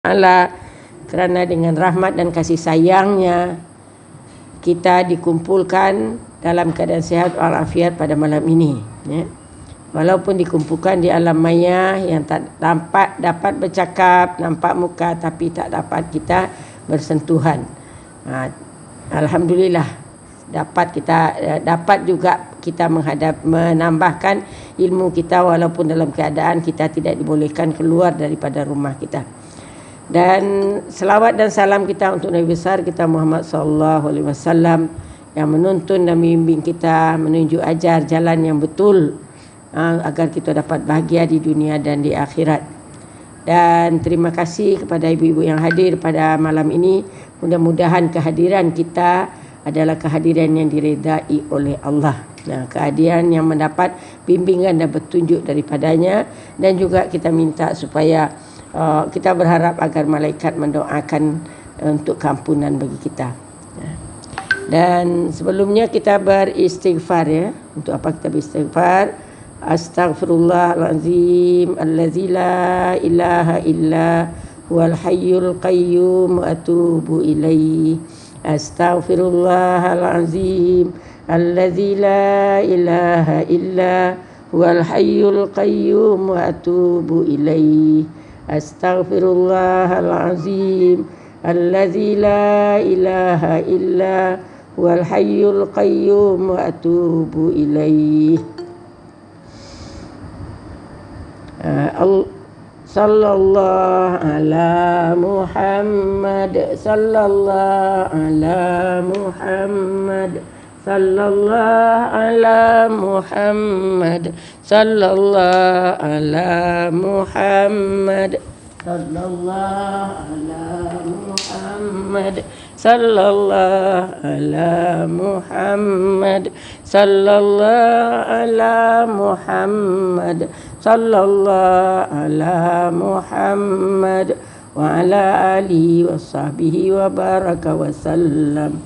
Allah, kerana dengan rahmat dan kasih sayangnya kita dikumpulkan dalam keadaan sihat walafiat pada malam ini, ya. Walaupun dikumpulkan di alam maya yang tak dapat bercakap, nampak muka, tapi tak dapat kita bersentuhan. Alhamdulillah dapat juga kita menambahkan ilmu kita walaupun dalam keadaan kita tidak dibolehkan keluar daripada rumah kita. Dan selawat dan salam kita untuk Nabi besar kita Muhammad sallallahu alaihi wasallam yang menuntun dan membimbing kita, menunjuk ajar jalan yang betul agar kita dapat bahagia di dunia dan di akhirat. Dan terima kasih kepada ibu-ibu yang hadir pada malam ini. Mudah-mudahan kehadiran kita adalah kehadiran yang diredai oleh Allah. Kehadiran yang mendapat bimbingan dan petunjuk daripadanya, dan juga kita minta supaya kita berharap agar malaikat mendoakan untuk keampunan bagi kita. Dan sebelumnya kita beristighfar, ya. Untuk apa kita beristighfar? Astaghfirullahalazim allazi la ilaha illa huwal hayyul qayyum wa atubu ilaihi. Astaghfirullahalazim allazi la ilaha illa huwal hayyul qayyum wa atubu ilaihi. Astaghfirullahalazim allazi la ilaha illa huwal hayyul qayyum wa atubu ilaihi. Sallallahu ala Muhammad, sallallahu ala Muhammad, sallallahu ala Muhammad, sallallahu ala Muhammad, sallallahu ala Muhammad, sallallahu ala Muhammad, sallallahu ala Muhammad, sallallahu ala Muhammad wa ala alihi wa sahbihi wa baraka wa sallam.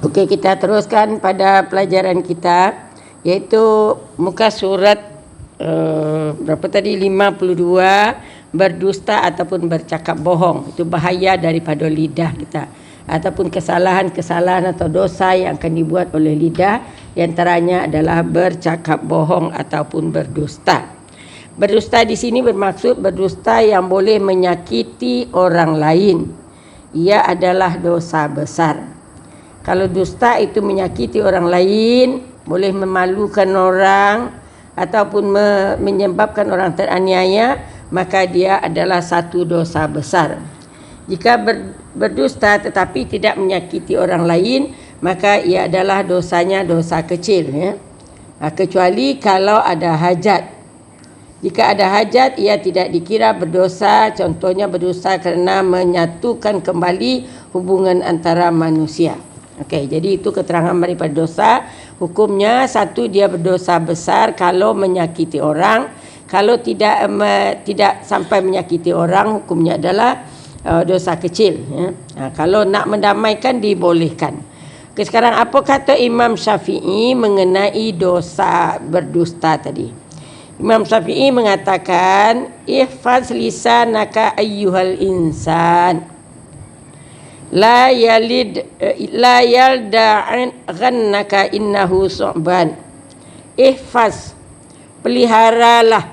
Okey, kita teruskan pada pelajaran kita, iaitu muka surat berapa tadi, 52, berdusta ataupun bercakap bohong. Itu bahaya daripada lidah kita, ataupun kesalahan-kesalahan atau dosa yang akan dibuat oleh lidah. Di antaranya adalah bercakap bohong ataupun berdusta. Berdusta di sini bermaksud berdusta yang boleh menyakiti orang lain. Ia adalah dosa besar. Kalau dusta itu menyakiti orang lain, boleh memalukan orang ataupun menyebabkan orang teraniaya, maka dia adalah satu dosa besar. Jika berdusta tetapi tidak menyakiti orang lain, maka ia adalah dosanya dosa kecil, ya. Kecuali kalau ada hajat. Jika ada hajat, ia tidak dikira berdosa. Contohnya berdosa kerana menyatukan kembali hubungan antara manusia. Okey, jadi itu keterangan daripada dosa. Hukumnya, satu, dia berdosa besar kalau menyakiti orang. Kalau tidak sampai menyakiti orang, hukumnya adalah dosa kecil, ya. Kalau nak mendamaikan, dibolehkan. Okay, sekarang apa kata Imam Syafi'i mengenai dosa berdusta tadi? Imam Syafi'i mengatakan, ihfaz lisanaka ayyuhal insan, la yalda'an ghannaka innahu su'ban. Ihfaz, peliharalah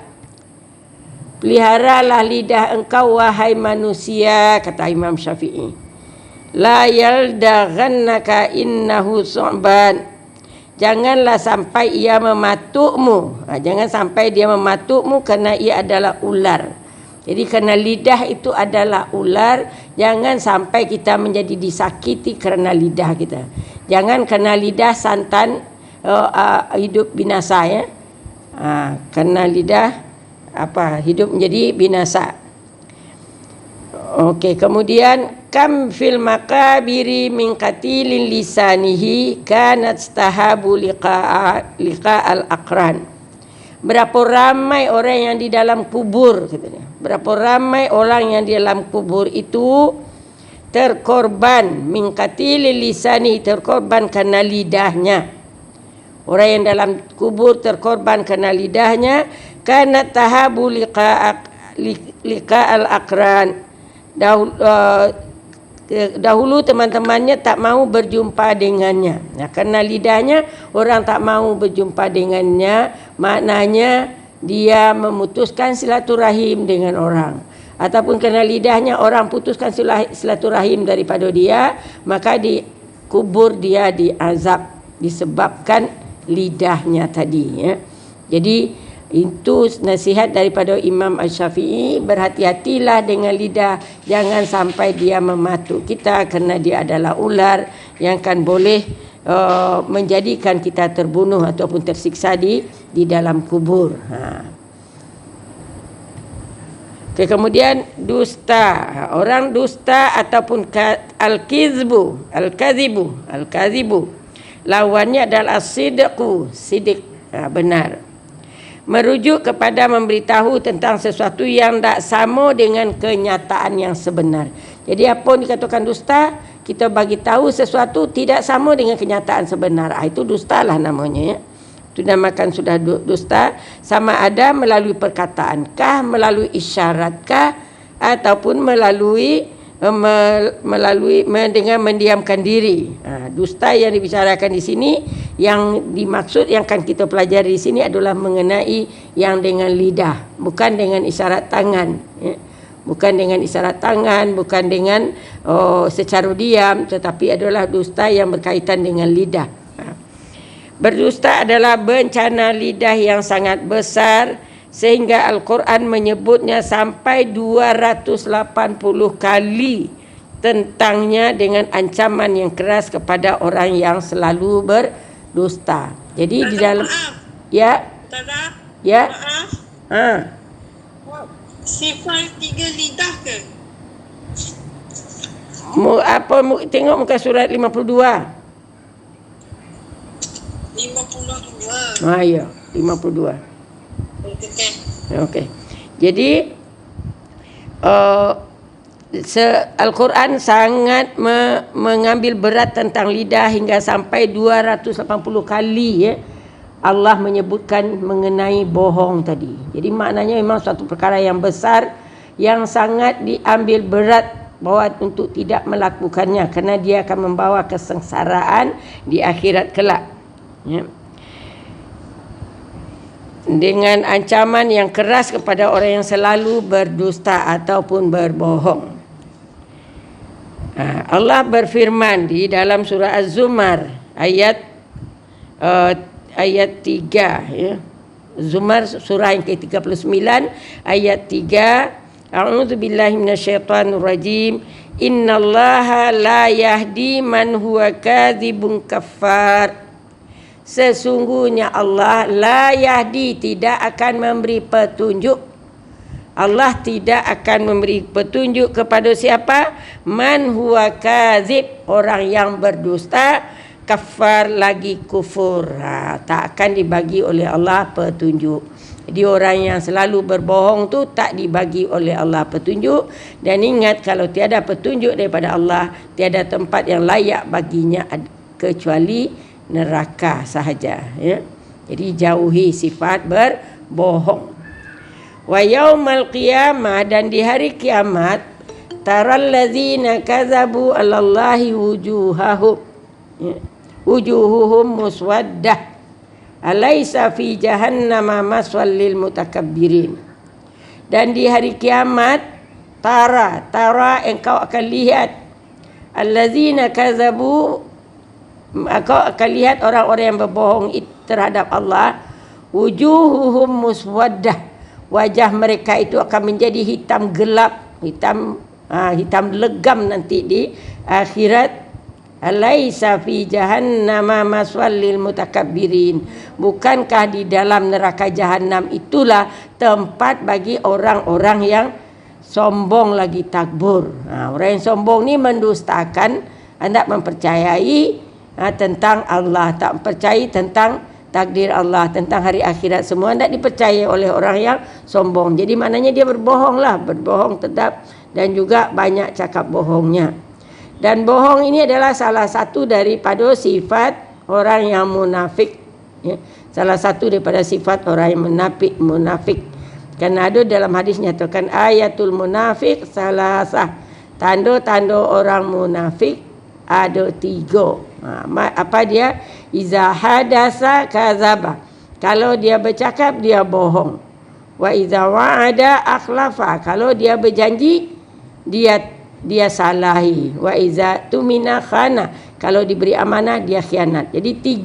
lidah engkau wahai manusia, kata Imam Syafi'i. La yalda'annaka innahu su'ban. Janganlah sampai ia mematukmu. Jangan sampai dia mematukmu kerana ia adalah ular. Jadi kerana lidah itu adalah ular, jangan sampai kita menjadi disakiti kerana lidah kita. Jangan kerana lidah santan hidup binasa, ya. Kerana lidah hidup menjadi binasa. Okey, kemudian kam fil makabiri min qatilin lisanihi kanat stahabu liqa al aqran. Berapa ramai orang yang di dalam kubur, katanya. Berapa ramai orang yang di dalam kubur itu terkorban min qatilil lisani, terkorban kerana lidahnya. Orang yang dalam kubur terkorban kerana lidahnya. Kana tahabu liqa al-aqran. Dahulu teman-temannya tak mahu berjumpa dengannya. Kerana lidahnya orang tak mahu berjumpa dengannya, maknanya dia memutuskan silaturahim dengan orang. Ataupun kerana lidahnya orang putuskan silaturahim daripada dia, maka dikubur dia diazab disebabkan lidahnya tadi, ya. Jadi itu nasihat daripada Imam Asy-Syafi'i, berhati-hatilah dengan lidah, jangan sampai dia mematuk kita kerana dia adalah ular yang akan boleh menjadikan kita terbunuh ataupun tersiksa di dalam kubur. Okay, kemudian dusta. Orang dusta ataupun al-kazibu. Lawannya adalah as-sidqu, sidik, benar. Merujuk kepada memberitahu tentang sesuatu yang tak sama dengan kenyataan yang sebenar. Jadi apa yang dikatakan dusta, kita bagi tahu sesuatu tidak sama dengan kenyataan sebenar. Itu dustalah namanya, ya. Itu namakan sudah dusta, sama ada melalui perkataankah, melalui isyaratkah, ataupun melalui dengan mendiamkan diri. Dusta yang dibicarakan di sini, yang dimaksud yang akan kita pelajari di sini adalah mengenai yang dengan lidah, bukan dengan isyarat tangan, ya. Bukan dengan isyarat tangan, bukan dengan secara diam, tetapi adalah dusta yang berkaitan dengan lidah. Berdusta adalah bencana lidah yang sangat besar, sehingga Al-Quran menyebutnya sampai 280 kali tentangnya dengan ancaman yang keras kepada orang yang selalu berdusta. Jadi di dalam ya sifat 3 lidah ke? Tengok muka surat 52. 52. Ya, 52. Okey. Jadi Al-Quran sangat mengambil berat tentang lidah hingga sampai 280 kali, ya. Allah menyebutkan mengenai bohong tadi. Jadi maknanya memang suatu perkara yang besar yang sangat diambil berat bahwa untuk tidak melakukannya, kerana dia akan membawa kesengsaraan di akhirat kelak, ya. Dengan ancaman yang keras kepada orang yang selalu berdusta ataupun berbohong. Allah berfirman di dalam surah Az-Zumar ayat 3, ya. Zumar surah yang ke-39 ayat 3. A'udzubillahi minasyaitonir rajim. Innallaha la yahdi man huwa kadzibun kafar. Sesungguhnya Allah la yahdi, tidak akan memberi petunjuk. Allah tidak akan memberi petunjuk kepada siapa? Man huwa kadzib, orang yang berdusta, kafar lagi kufur. Tak akan dibagi oleh Allah petunjuk. Jadi orang yang selalu berbohong tu tak dibagi oleh Allah petunjuk. Dan ingat, kalau tiada petunjuk daripada Allah, tiada tempat yang layak baginya kecuali neraka sahaja, ya. Jadi jauhi sifat berbohong. Wa yaumal qiyamah, dan di hari kiamat, taral ladzina kadzabu 'alallahi wujuhahum, ya. Wujuhuhum muswaddah alaysa fi jahannama maswal lil mutakabbirin. Dan di hari kiamat, tara engkau akan lihat allazina kadzabu, kau akan lihat orang-orang yang berbohong terhadap Allah, wujuhuhum muswaddah, wajah mereka itu akan menjadi hitam gelap, hitam legam nanti di akhirat. Alaisa fi jahannama maswal lil mutakabbirin. Bukankah di dalam neraka jahanam itulah tempat bagi orang-orang yang sombong lagi takbur. Orang yang sombong ni mendustakan, hendak mempercayai tentang Allah, tak percaya tentang takdir Allah, tentang hari akhirat, semua tidak dipercaya oleh orang yang sombong. Jadi maknanya dia berbohong tetap, dan juga banyak cakap bohongnya. Dan bohong ini adalah salah satu daripada sifat orang yang munafik. Ya. Salah satu daripada sifat orang yang munafik. Kerana ada dalam hadis nyatakan ayatul munafik salasah. Tanda-tanda orang munafik ada 3. Apa dia? Iza hadasa kazaba. Kalau dia bercakap, dia bohong. Wa iza wa'ada akhlafa. Kalau dia berjanji, dia salahi. Wa iza tumina khana. Kalau diberi amanah, dia khianat. Jadi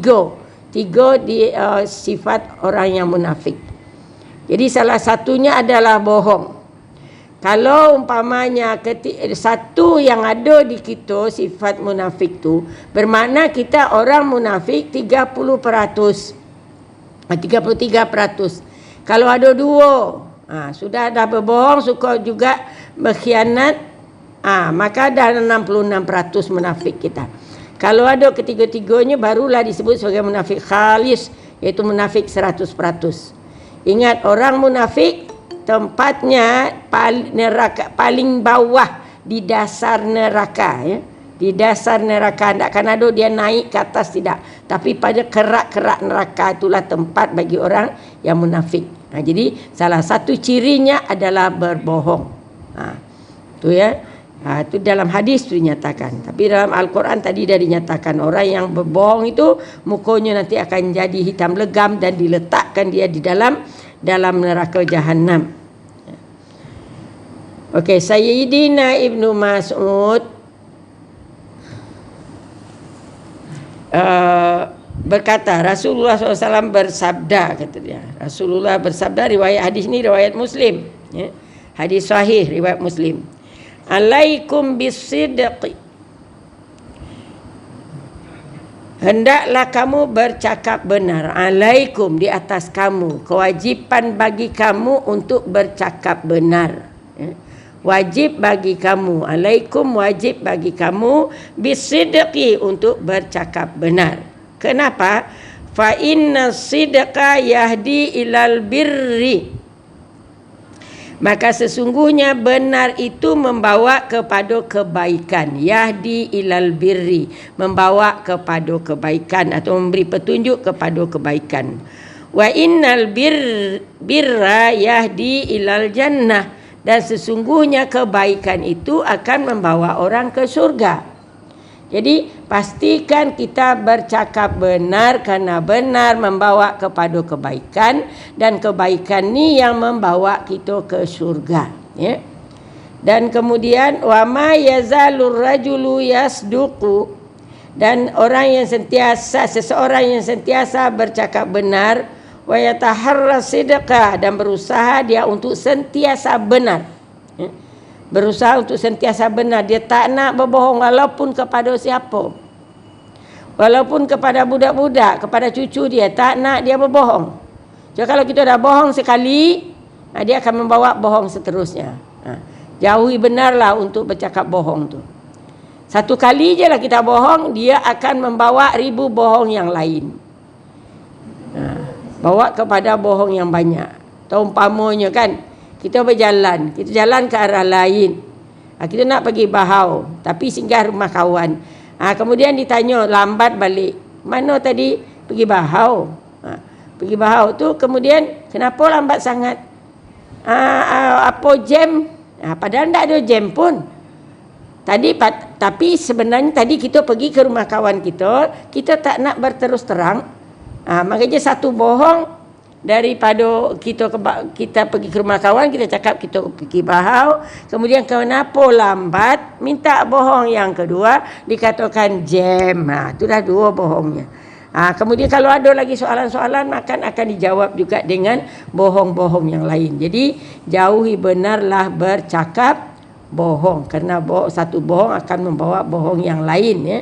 3 sifat orang yang munafik. Jadi salah satunya adalah bohong. Kalau umpamanya satu yang ada di kita sifat munafik tu, bermakna kita orang munafik 30%. 33%. Kalau ada 2, sudah dah berbohong, suka juga berkhianat, maka dah 66% munafik kita. Kalau ada ketiga-tiganya barulah disebut sebagai munafik khalis, iaitu munafik 100%. Ingat, orang munafik tempatnya paling bawah di dasar neraka, ya. Di dasar neraka, tidak akan ada dia naik ke atas, tidak. Tapi pada kerak-kerak neraka itulah tempat bagi orang yang munafik. Jadi salah satu cirinya adalah berbohong. Itu ya. Itu dalam hadis itu dinyatakan. Tapi dalam Al-Quran tadi dah dinyatakan orang yang berbohong itu mukanya nanti akan jadi hitam legam dan diletakkan dia di dalam neraka Jahannam. Okey, Sayyidina Ibnu Mas'ud berkata, Rasulullah SAW bersabda, kata dia. Rasulullah bersabda, riwayat hadis ni riwayat Muslim, ya. Hadis sahih riwayat Muslim. Alaikum bisidqi. Hendaklah kamu bercakap benar. Alaikum, di atas kamu. Kewajipan bagi kamu untuk bercakap benar, ya. Wajib bagi kamu, alaikum, wajib bagi kamu bisidqi, untuk bercakap benar. Kenapa? Fa inna sidqa yahdi ilal birri. Maka sesungguhnya benar itu membawa kepada kebaikan. Yahdi ilal birri, membawa kepada kebaikan atau memberi petunjuk kepada kebaikan. Wa innal birra yahdi ilal jannah. Dan sesungguhnya kebaikan itu akan membawa orang ke surga. Jadi pastikan kita bercakap benar, kerana benar membawa kepada kebaikan, dan kebaikan ni yang membawa kita ke surga, ya. Dan kemudian wa ma yazalur rajulu yasduqu, dan seseorang yang sentiasa bercakap benar, wa yataharra sidqa, dan berusaha dia untuk sentiasa benar, ya. Berusaha untuk sentiasa benar, dia tak nak berbohong walaupun kepada siapa, walaupun kepada budak-budak, kepada cucu dia, tak nak dia berbohong. Jadi kalau kita dah bohong sekali, dia akan membawa bohong seterusnya. Jauhi benarlah untuk bercakap bohong tu. Satu kali je lah kita bohong, dia akan membawa 1000 bohong yang lain. Bawa kepada bohong yang banyak. Atau umpamanya kan, kita berjalan, kita jalan ke arah lain. Kita nak pergi Bahau, tapi singgah rumah kawan. Kemudian ditanya, lambat balik. Mana tadi? Pergi Bahau. Pergi Bahau tu, kemudian kenapa lambat sangat? Apa jam? Padahal tak ada jam pun. Tapi sebenarnya tadi kita pergi ke rumah kawan kita tak nak berterus terang. Makanya satu bohong daripada kita pergi ke rumah kawan, kita cakap kita pergi Bahau, kemudian kenapa lambat, minta bohong yang kedua, dikatakan jam. Itu dah 2 bohongnya. Kemudian kalau ada lagi soalan-soalan, akan dijawab juga dengan bohong-bohong yang lain. Jadi jauhi benarlah bercakap bohong, kerana satu bohong akan membawa bohong yang lain, ya.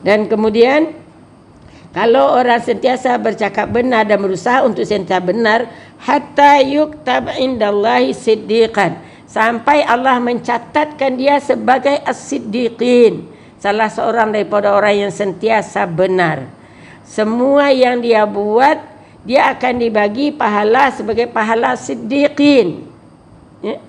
Dan kemudian kalau orang sentiasa bercakap benar dan berusaha untuk sentiasa benar, hatta yuktab indallahi siddiqan, sampai Allah mencatatkan dia sebagai as-siddiqin, salah seorang daripada orang yang sentiasa benar. Semua yang dia buat, dia akan dibagi pahala sebagai pahala siddiqin, ya.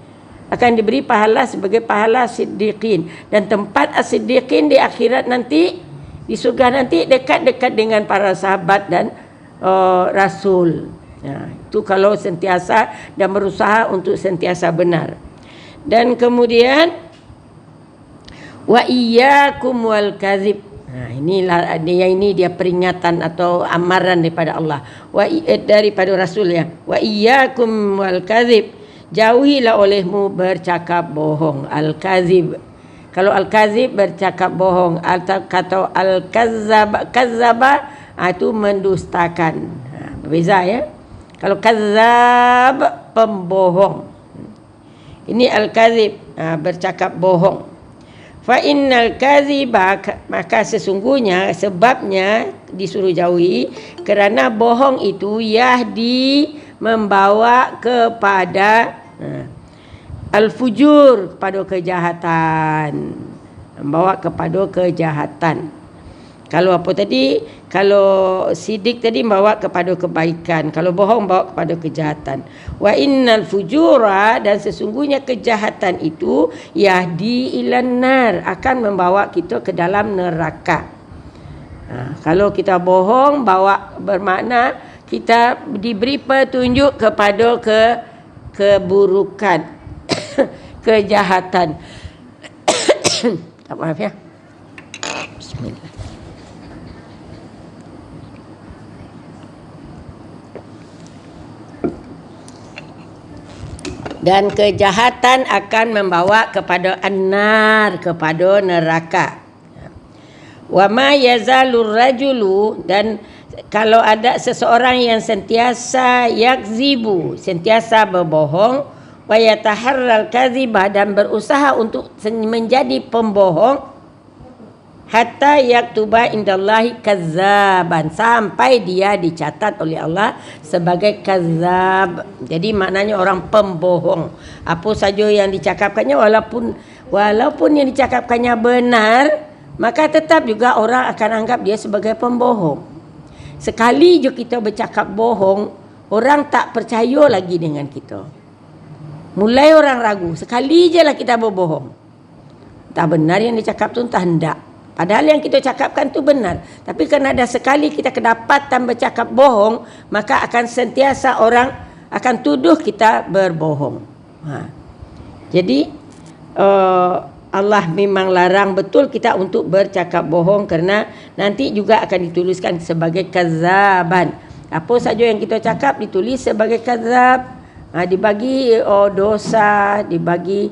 akan diberi pahala sebagai pahala siddiqin, dan tempat as-siddiqin di akhirat nanti, di surga nanti dekat-dekat dengan para sahabat dan rasul. Itu kalau sentiasa dan berusaha untuk sentiasa benar. Dan kemudian wa iyyakum wal kadzib. Ini dia peringatan atau amaran daripada Allah. Daripada Rasul ya. Wa iyyakum wal kadzib. Jauhilah olehmu bercakap bohong. Al-kadzib. Kalau al-kadzib bercakap bohong, atau al-kazzaba itu mendustakan. Berbeza ya. Kalau kazzab pembohong. Ini al-kadzib, bercakap bohong. Fa innal kadziba, maka sesungguhnya sebabnya disuruh jauhi kerana bohong itu yahdi membawa kepada al-fujur, kepada kejahatan. Membawa kepada kejahatan. Kalau apa tadi? Kalau sidik tadi membawa kepada kebaikan, kalau bohong membawa kepada kejahatan. Wa innal fujura, dan sesungguhnya kejahatan itu yahdi ilan nar, akan membawa kita ke dalam neraka. Kalau kita bohong bermakna kita diberi petunjuk kepada keburukan, kejahatan. Maaf ya. Bismillah. Dan kejahatan akan membawa kepada annar, kepada neraka. Wa ma yazalur rajulu, dan kalau ada seseorang yang sentiasa yakzibu, sentiasa berbohong, wa yataharral kadziba, dan berusaha untuk menjadi pembohong, hatta yaktuba indallahi kazzaban, sampai dia dicatat oleh Allah sebagai kazzab. Jadi maknanya orang pembohong. Apa saja yang dicakapkannya, walaupun yang dicakapkannya benar, maka tetap juga orang akan anggap dia sebagai pembohong. Sekali je kita bercakap bohong, orang tak percaya lagi dengan kita. Mulai orang ragu, sekali je lah kita berbohong. Tak benar yang dicakap tu, entah hendak. Padahal yang kita cakapkan tu benar. Tapi kerana ada sekali kita kedapatan bercakap bohong, maka akan sentiasa orang akan tuduh kita berbohong. Jadi Allah memang larang betul kita untuk bercakap bohong, kerana nanti juga akan dituliskan sebagai kazzaban. Apa saja yang kita cakap ditulis sebagai kazzab. Dibagi dosa, dibagi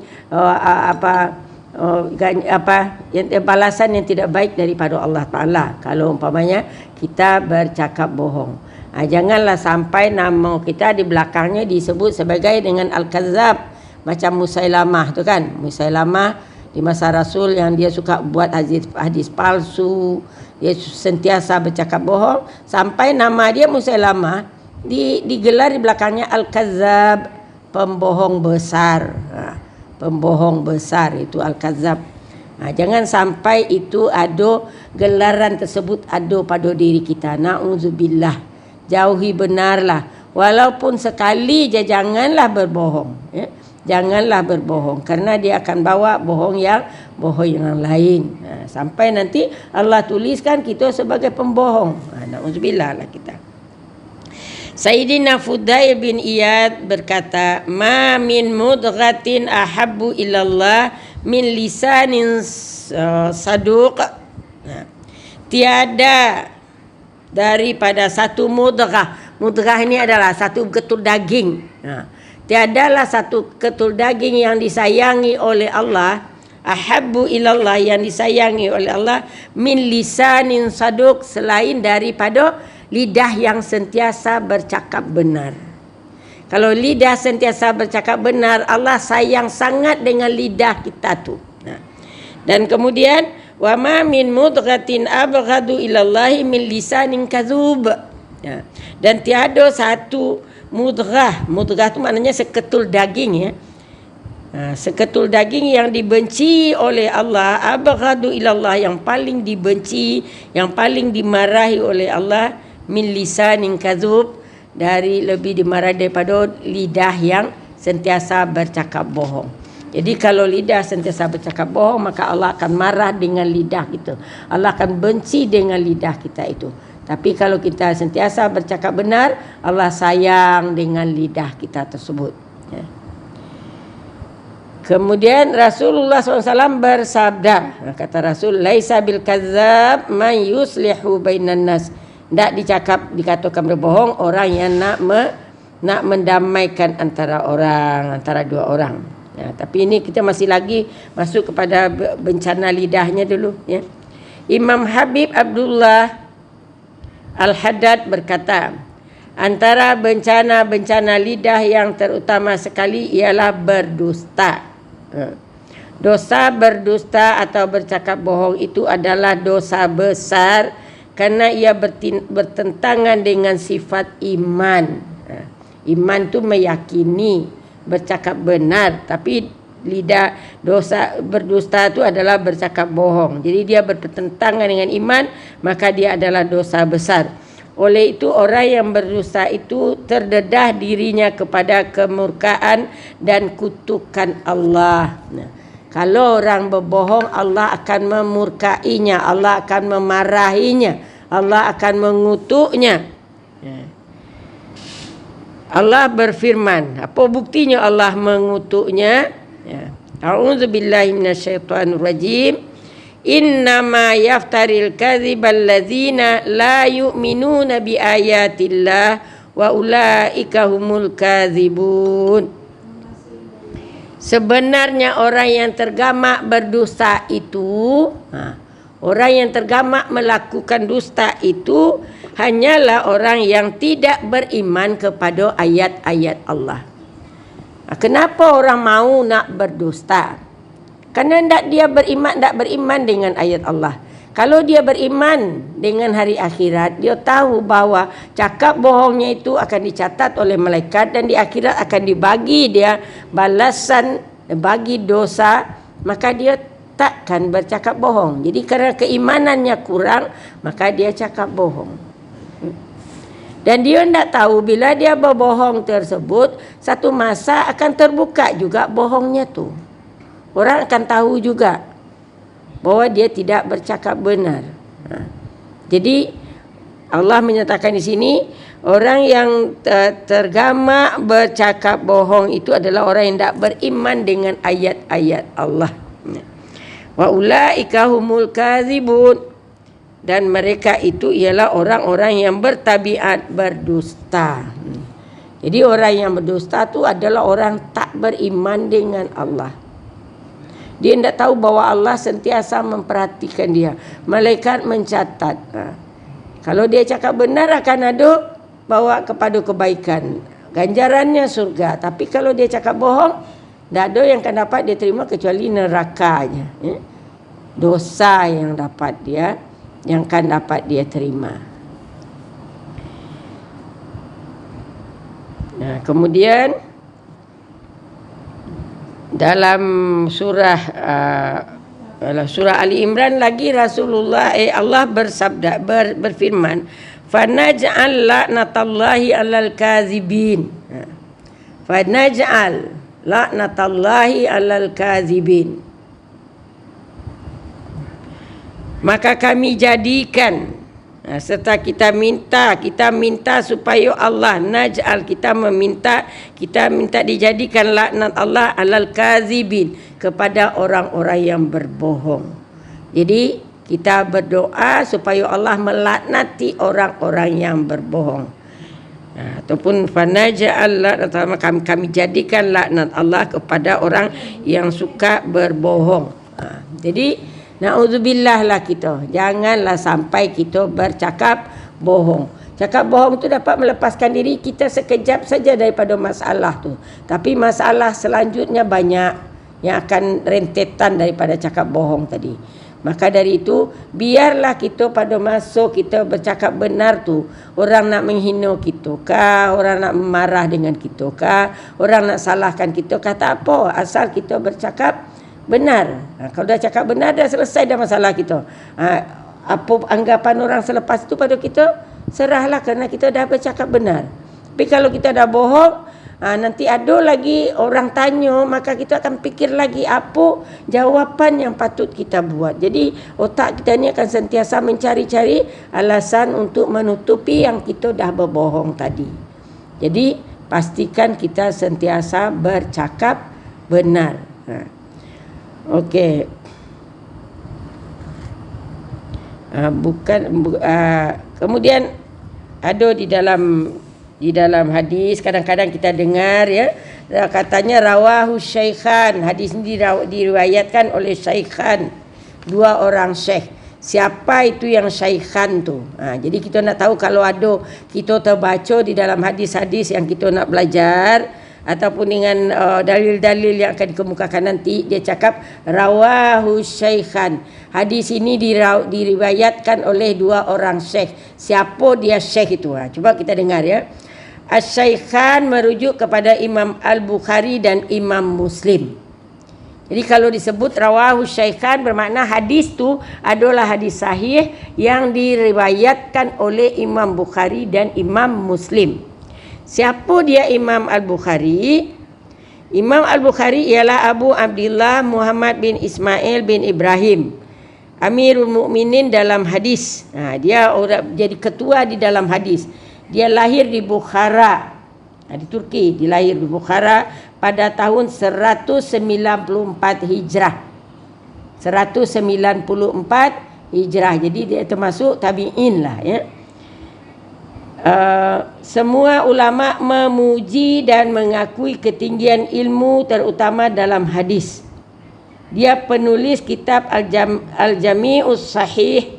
balasan yang tidak baik daripada Allah Ta'ala kalau umpamanya kita bercakap bohong. Janganlah sampai nama kita di belakangnya disebut sebagai dengan Al-Kazzab, macam Musailamah tu kan. Musailamah di masa Rasul yang dia suka buat hadis palsu, dia sentiasa bercakap bohong, sampai nama dia Musailamah digelar di belakangnya Al-Kazzab, pembohong besar. Pembohong besar itu Al-Kazzab. Jangan sampai itu ada gelaran tersebut ada pada diri kita. Na'udzubillah. Jauhi benarlah. Walaupun sekali je, janganlah berbohong. Janganlah berbohong, kerana dia akan bawa bohong yang lain. Sampai nanti Allah tuliskan kita sebagai pembohong. Na'udzubillah lah kita. Sayyidina Fudail bin Iyad berkata, ma min mudghatin ahabbu ilallah min lisanin saduq. Tiada daripada satu mudghah. Mudghah ini adalah satu ketul daging. Tiadalah satu ketul daging yang disayangi oleh Allah, ahabbu ilallah, yang disayangi oleh Allah, min lisanin saduq, selain daripada lidah yang sentiasa bercakap benar. Kalau lidah sentiasa bercakap benar, Allah sayang sangat dengan lidah kita tu. Dan kemudian wa ma min mudghatin abghadu ilallahi min lisanin kadzub. Dan tiada satu mudghah. Mudghah tu maknanya seketul daging ya. Seketul daging yang dibenci oleh Allah, abghadu ilallah, yang paling dibenci, yang paling dimarahi oleh Allah, min lisanin kadzub, dari lebih dimarahi daripada lidah yang sentiasa bercakap bohong. Jadi kalau lidah sentiasa bercakap bohong, maka Allah akan marah dengan lidah kita. Allah akan benci dengan lidah kita itu. Tapi kalau kita sentiasa bercakap benar, Allah sayang dengan lidah kita tersebut. Ya. Kemudian Rasulullah SAW bersabda, kata Rasul, laisa bil kadzab man yuslihu bainan nas. Tak dikatakan berbohong orang yang nak mendamaikan antara dua orang. Ya, tapi ini kita masih lagi masuk kepada bencana lidahnya dulu. Ya. Imam Habib Abdullah Al-Haddad berkata, antara bencana-bencana lidah yang terutama sekali ialah berdusta. Dosa berdusta atau bercakap bohong itu adalah dosa besar karena ia bertentangan dengan sifat iman. Iman itu meyakini, bercakap benar, tapi lidah dosa berdusta itu adalah bercakap bohong. Jadi dia bertentangan dengan iman, maka dia adalah dosa besar. Oleh itu orang yang berdusta itu terdedah dirinya kepada kemurkaan dan kutukan Allah. Nah, kalau orang berbohong, Allah akan memurkainya, Allah akan memarahinya, Allah akan mengutuknya. Allah berfirman, apa buktinya Allah mengutuknya? Ya. A'udzubillahi minasyaitonir rajim. Innama yaftaril kadzibal ladzina la yu'minuna biayatillah wa ulaika humul kadzibun. Sebenarnya orang yang tergamak berdusta itu, orang yang tergamak melakukan dusta itu hanyalah orang yang tidak beriman kepada ayat-ayat Allah. Kenapa orang mau nak berdusta? Kerana dia beriman dengan ayat Allah. Kalau dia beriman dengan hari akhirat, dia tahu bahawa cakap bohongnya itu akan dicatat oleh malaikat dan di akhirat akan dibagi dia balasan bagi dosa, maka dia takkan bercakap bohong. Jadi kerana keimanannya kurang, maka dia cakap bohong. Dan dia tidak tahu bila dia berbohong tersebut, satu masa akan terbuka juga bohongnya tu. Orang akan tahu juga bahawa dia tidak bercakap benar. Jadi Allah menyatakan di sini, orang yang tergamak bercakap bohong itu adalah orang yang tidak beriman dengan ayat-ayat Allah. Wa ulaika humul kadzibun. Dan mereka itu ialah orang-orang yang bertabiat berdusta. Jadi orang yang berdusta itu adalah orang tak beriman dengan Allah. Dia tidak tahu bahawa Allah sentiasa memperhatikan dia. Malaikat mencatat. Kalau dia cakap benar akan ada bawa kepada kebaikan. Ganjarannya surga. Tapi kalau dia cakap bohong, tidak ada yang akan dapat dia terima kecuali nerakanya. Dosa yang akan dapat dia terima. Nah, kemudian dalam surah Ali Imran lagi Allah bersabda berfirman, fanaj'al la'natallahi 'alal kadzibin. Fanaj'al la'natallahi 'alal kadzibin. Maka kami jadikan, serta kita minta supaya Allah naj'al, kita minta dijadikan laknat Allah alal kazibin, kepada orang-orang yang berbohong. Jadi kita berdoa supaya Allah melaknati orang-orang yang berbohong. Ataupun fanaj'al laknat, kami jadikan laknat Allah kepada orang yang suka berbohong. Jadi na'udzubillah lah kita. Janganlah sampai kita bercakap bohong. Cakap bohong tu dapat melepaskan diri kita sekejap saja daripada masalah tu. Tapi masalah selanjutnya banyak yang akan rentetan daripada cakap bohong tadi. Maka dari itu, biarlah kita pada masa kita bercakap benar tu, orang nak menghina kita kah, orang nak marah dengan kita kah, orang nak salahkan kita kah, tak apa. Asal kita bercakap benar. Kalau dah cakap benar, dah selesai dah masalah kita. Apa anggapan orang selepas itu pada kita, serahlah, kerana kita dah bercakap benar. Tapi kalau kita dah bohong, nanti ada lagi orang tanya, maka kita akan fikir lagi apa jawapan yang patut kita buat. Jadi otak kita ni akan sentiasa mencari-cari alasan untuk menutupi yang kita dah berbohong tadi. Jadi pastikan kita sentiasa bercakap benar. Okey. Kemudian ada di dalam hadis, kadang-kadang kita dengar ya, katanya rawahu syaikhan, hadis ini diriwayatkan oleh syaikhan, dua orang syekh. Siapa itu yang syaikhan tu? Jadi kita nak tahu, kalau ada kita terbaca di dalam hadis-hadis yang kita nak belajar ataupun dengan dalil-dalil yang akan dikemukakan nanti, dia cakap rawahu syaikhan. Hadis ini diriwayatkan oleh dua orang syekh. Siapa dia syekh itu? Cuba kita dengar ya. Asy-Syaikhan merujuk kepada Imam Al-Bukhari dan Imam Muslim. Jadi kalau disebut rawahu syaikhan, bermakna hadis tu adalah hadis sahih yang diriwayatkan oleh Imam Bukhari dan Imam Muslim. Siapa dia Imam Al-Bukhari? Imam Al-Bukhari ialah Abu Abdullah Muhammad bin Ismail bin Ibrahim, Amirul Mukminin dalam hadis. Dia jadi ketua di dalam hadis. Dia lahir di Bukhara, di Turki. Dia lahir di Bukhara pada tahun 194 Hijrah. 194 Hijrah. Jadi dia termasuk tabi'in lah ya. Semua ulama memuji dan mengakui ketinggian ilmu, terutama dalam hadis. Dia penulis kitab Al-Jami'us Sahih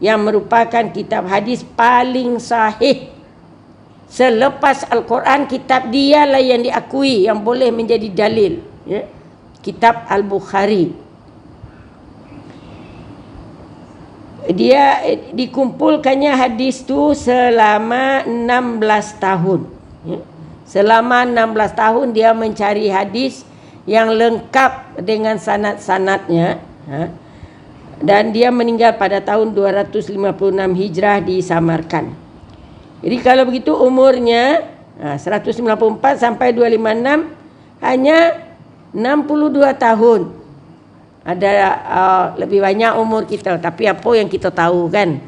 yang merupakan kitab hadis paling sahih. Selepas Al-Quran, kitab dia lah yang diakui, yang boleh menjadi dalil ya? Kitab Al-Bukhari. Dia dikumpulkannya hadis tu selama 16 tahun ya? Selama 16 tahun dia mencari hadis yang lengkap dengan sanad-sanadnya ya? Dan dia meninggal pada tahun 256 Hijrah di Samarkand. Jadi kalau begitu umurnya 194 sampai 256 hanya 62 tahun. Ada lebih banyak umur kita, tapi apa yang kita tahu kan?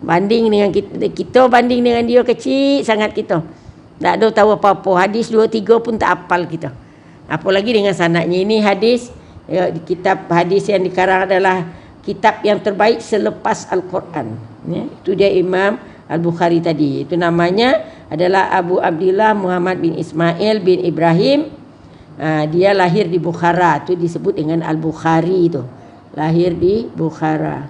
Banding dengan kita banding dengan dia kecil sangat kita. Tak ada tahu apa-apa. Hadis 2-3 pun tak hafal kita. Apalagi dengan sanadnya. Ini hadis kitab hadis yang dikarang adalah kitab yang terbaik selepas Al-Quran. Ya, itu dia Imam Al-Bukhari tadi. Itu namanya adalah Abu Abdullah Muhammad bin Ismail bin Ibrahim. Dia lahir di Bukhara. Itu disebut dengan Al-Bukhari itu. Lahir di Bukhara.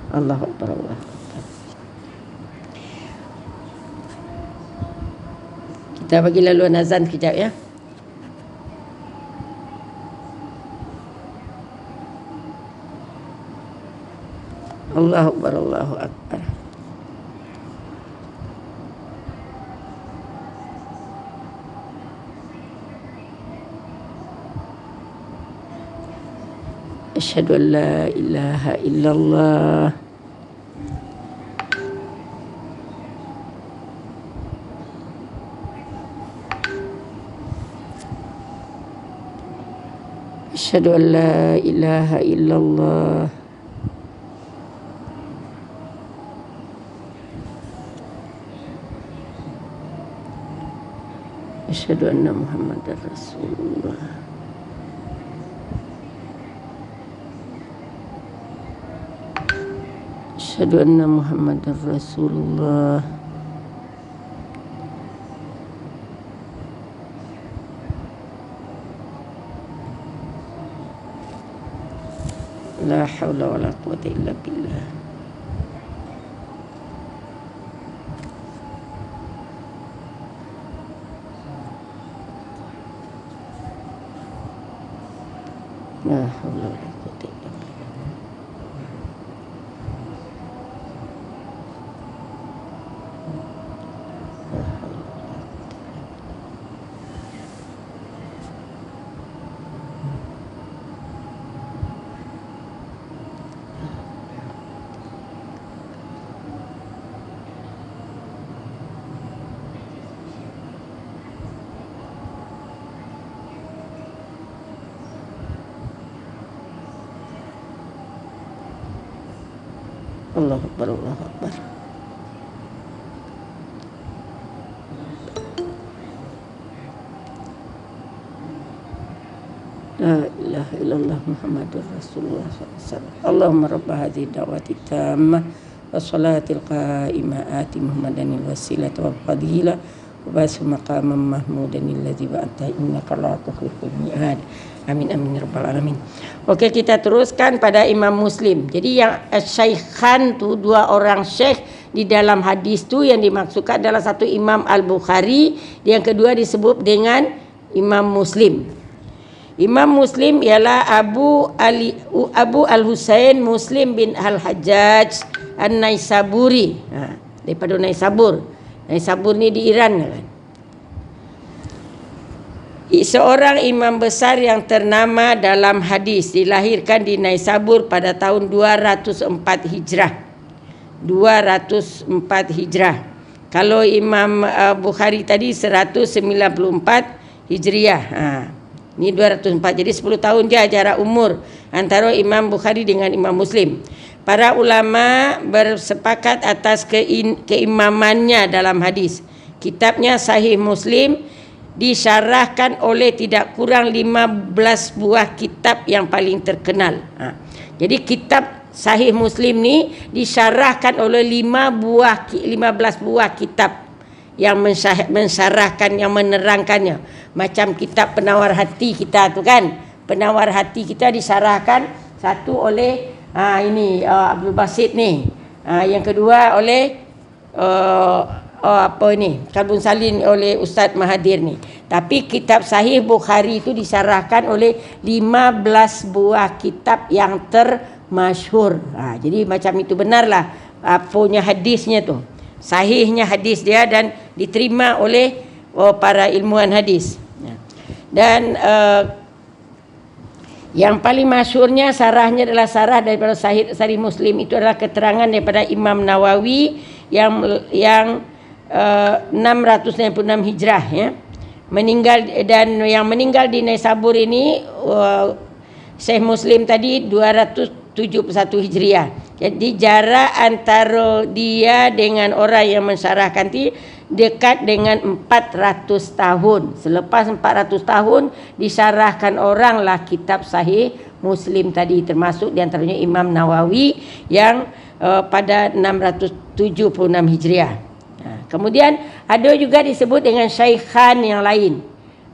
Allahu Akbar, Allah. Kita bagi laluan azan sekejap ya. Allahu Akbar, Allahu Akbar. Asyhadu an la ilaha illallah. Asyhadu an la ilaha illallah. Asyhadu anna Muhammadar Rasulullah. Asyhadu anna Muhammadar Rasulullah. La haula wala quwwata illa billah. La haula wala quwwata illa billah. Allahu Akbar, Allahu Akbar. La ilaha illallah Muhammadur Rasulullah SAW. Allahumma rabba hadhihi da'wati tammah wassalatil qa'imah ati Muhammadanil wasilata wal fadilah wa basu maqamam mahmudan alladzi ba'ata innaka la tukhliful mi'ad. Amin amin ya rabbal alamin. Okey, kita teruskan pada Imam Muslim. Jadi yang syaikhan tu dua orang syekh di dalam hadis tu yang dimaksudkan adalah satu Imam Al-Bukhari, yang kedua disebut dengan Imam Muslim. Imam Muslim ialah Abu Al-Husain Muslim bin Al-Hajjaj An-Naisaburi. Daripada Naisabur. Naisabur ni di Iran kan. Seorang imam besar yang ternama dalam hadis, dilahirkan di Naisabur pada tahun 204 Hijrah. 204 Hijrah. Kalau Imam Bukhari tadi 194 Hijriah. Ini 204. Jadi 10 tahun je jarak umur antara Imam Bukhari dengan Imam Muslim. Para ulama bersepakat atas keimamannya dalam hadis. Kitabnya Sahih Muslim disyarahkan oleh tidak kurang 15 buah kitab yang paling terkenal. Jadi kitab Sahih Muslim ni disyarahkan oleh 15 buah kitab yang mensyarahkan, yang menerangkannya. Macam kitab Penawar Hati kita tu kan. Penawar Hati kita disyarahkan satu oleh Abdul Basit ni. Yang kedua oleh Kalbun Salin oleh Ustaz Mahathir ni. Tapi kitab Sahih Bukhari itu disyarahkan oleh 15 buah kitab yang termasyhur. Jadi macam itu benarlah punya hadisnya tu. Sahihnya hadis dia dan diterima oleh para ilmuwan hadis. Dan yang paling masyhurnya sarahnya adalah sarah daripada Sahih Muslim, itu adalah keterangan daripada Imam Nawawi yang 696 Hijrah ya. Meninggal, dan yang meninggal di Naisabur ini Syekh Muslim tadi 271 Hijriah. Jadi jarak antara dia dengan orang yang mensyarahkan ti dekat dengan 400 tahun. Selepas 400 tahun disyarahkan oranglah kitab Sahih Muslim tadi, termasuk di antaranya Imam Nawawi yang pada 676 Hijriah. Kemudian ada juga disebut dengan syaikhan yang lain.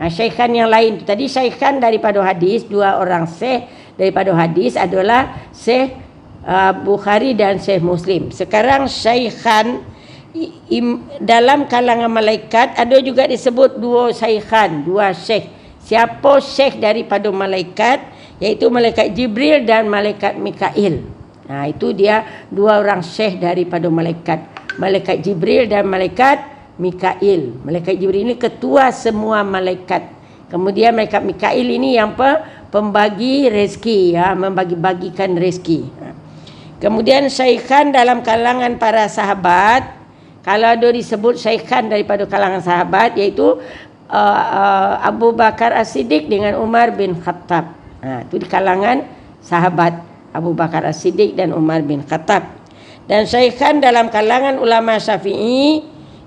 Syaikhan yang lain tadi, syaikhan daripada hadis, dua orang syekh daripada hadis adalah Syekh Bukhari dan Syekh Muslim. Sekarang syaikhan dalam kalangan malaikat ada juga disebut dua syaikhan, dua syekh. Siapa syekh daripada malaikat? Iaitu malaikat Jibril dan malaikat Mikail. Itu dia dua orang syekh daripada malaikat. Malaikat Jibril dan malaikat Mikail. Malaikat Jibril ini ketua semua malaikat. Kemudian malaikat Mikail ini yang pembagi rezeki, membagi-bagikan rezeki. Kemudian syaikhan dalam kalangan para sahabat, kalau ada disebut syaikhan daripada kalangan sahabat, iaitu Abu Bakar As-Siddiq dengan Umar bin Khattab. Itu di kalangan sahabat, Abu Bakar As-Siddiq dan Umar bin Khattab. Dan syaikhan dalam kalangan ulama Syafi'i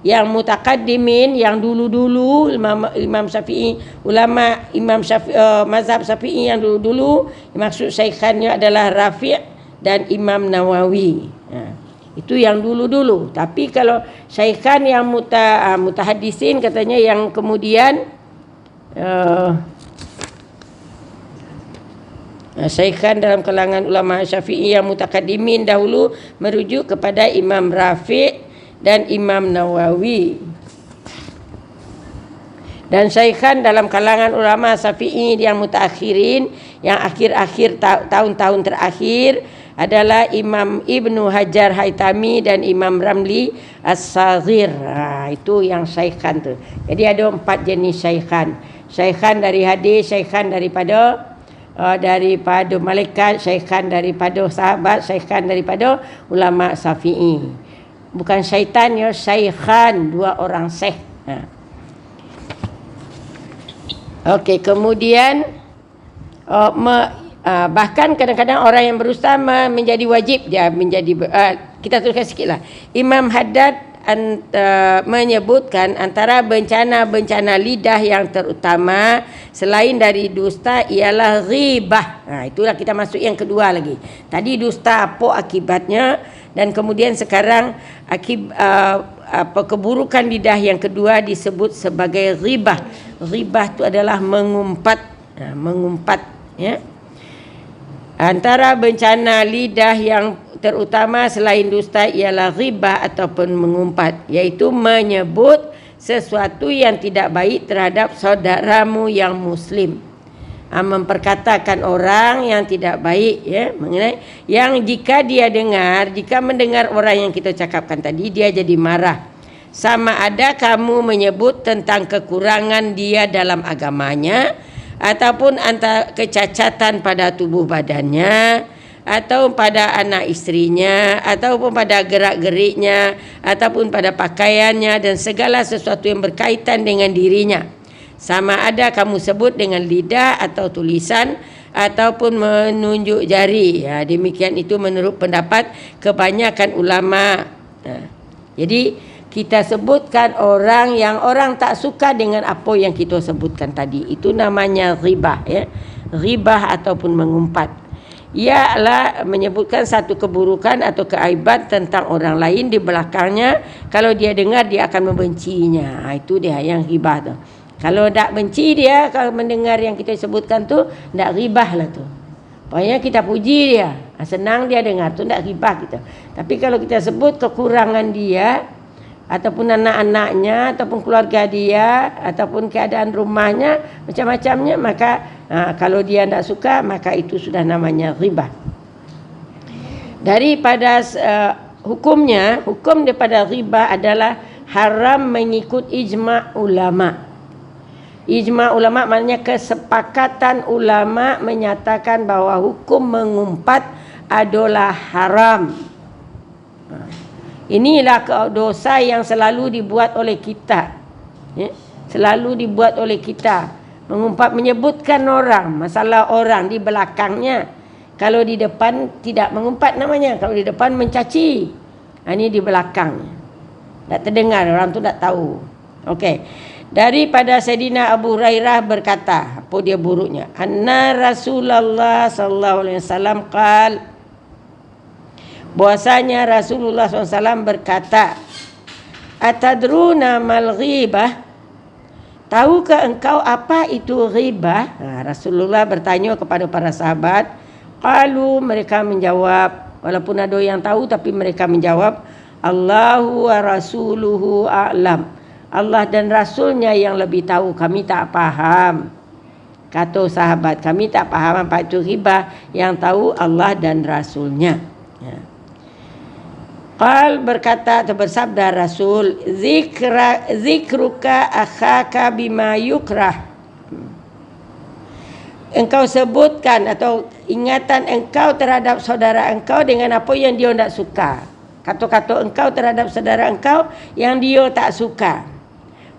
yang mutakaddimin, yang dulu-dulu Imam Syafi'i, ulama Imam Syafi'i, mazhab Syafi'i yang dulu-dulu, maksud syaikhannya adalah Rafi' dan Imam Nawawi. Itu yang dulu-dulu. Tapi kalau syaikhan yang mutahaddisin katanya yang kemudian syaikhan dalam kalangan ulama Syafi'i yang mutakaddimin dahulu merujuk kepada Imam Rafi' dan Imam Nawawi. Dan syaikhan dalam kalangan ulama Syafi'i yang mutaakhirin, yang akhir-akhir tahun-tahun terakhir adalah Imam Ibnu Hajar Haytami dan Imam Ramli As-Saghir. Itu yang syaikhan tu. Jadi ada 4 jenis syaikhan. Syaikhan dari hadis, syaikhan daripada malaikat, syaikhan daripada sahabat, syaikhan daripada ulama Syafi'i. Bukan syaitan ya, syaikhan, dua orang syekh. Okey, kemudian bahkan kadang-kadang orang yang berdusta menjadi wajib dia menjadi kita teruskan sikitlah. Imam Haddad menyebutkan antara bencana-bencana lidah yang terutama selain dari dusta ialah ghibah. Itulah kita masuk yang kedua lagi. Tadi dusta apa akibatnya, dan kemudian sekarang keburukan lidah yang kedua disebut sebagai ghibah. Ghibah itu adalah mengumpat, ya. Antara bencana lidah yang terutama selain dusta ialah ghibah ataupun mengumpat, iaitu menyebut sesuatu yang tidak baik terhadap saudaramu yang muslim. Memperkatakan orang yang tidak baik, ya, mengenai yang jika mendengar orang yang kita cakapkan tadi, dia jadi marah. Sama ada kamu menyebut tentang kekurangan dia dalam agamanya, ataupun kecacatan pada tubuh badannya, atau pada anak istrinya, ataupun pada gerak-geriknya, ataupun pada pakaiannya dan segala sesuatu yang berkaitan dengan dirinya. Sama ada kamu sebut dengan lidah atau tulisan ataupun menunjuk jari. Demikian itu menurut pendapat kebanyakan ulama. Jadi kita sebutkan orang yang orang tak suka dengan apa yang kita sebutkan tadi, itu namanya ghibah, ya. Ghibah ataupun mengumpat ialah menyebutkan satu keburukan atau keaiban tentang orang lain di belakangnya. Kalau dia dengar, dia akan membencinya. Itu dia yang ghibah tu. Kalau tak benci dia, kalau mendengar yang kita sebutkan tu, tak ghibah lah tu. Pokoknya kita puji dia, senang dia dengar tu, tak ghibah kita. Tapi kalau kita sebut kekurangan dia, ataupun anak-anaknya, ataupun keluarga dia, ataupun keadaan rumahnya, macam-macamnya, maka kalau dia tidak suka, maka itu sudah namanya ghibah. Daripada hukum daripada ghibah adalah haram mengikut ijma' ulama. Ijma' ulama maknanya kesepakatan ulama menyatakan bahawa hukum mengumpat adalah haram. Inilah dosa yang selalu dibuat oleh kita, ya? Selalu dibuat oleh kita. Mengumpat, menyebutkan orang, masalah orang di belakangnya. Kalau di depan tidak mengumpat namanya. Kalau di depan mencaci, ini di belakang. Tak terdengar, orang tu tak tahu. Okey. Daripada Sayyidina Abu Hurairah berkata, apa dia buruknya? Anna Rasulullah sallallahu alaihi wasallam qala, bahwasanya Rasulullah SAW berkata, atadruna mal ghibah, tahukah engkau apa itu ghibah? Rasulullah bertanya kepada para sahabat. Qalu, mereka menjawab, walaupun ada yang tahu tapi mereka menjawab, Allahu wa rasuluhu a'lam, Allah dan Rasulnya yang lebih tahu, kami tak faham. Kata sahabat, kami tak faham apa itu ghibah, yang tahu Allah dan Rasulnya. Qal, berkata atau bersabda Rasul, zikruka akhaka bima yukrah, engkau sebutkan atau ingatan engkau terhadap saudara engkau dengan apa yang dia tak suka. Kata-kata engkau terhadap saudara engkau yang dia tak suka.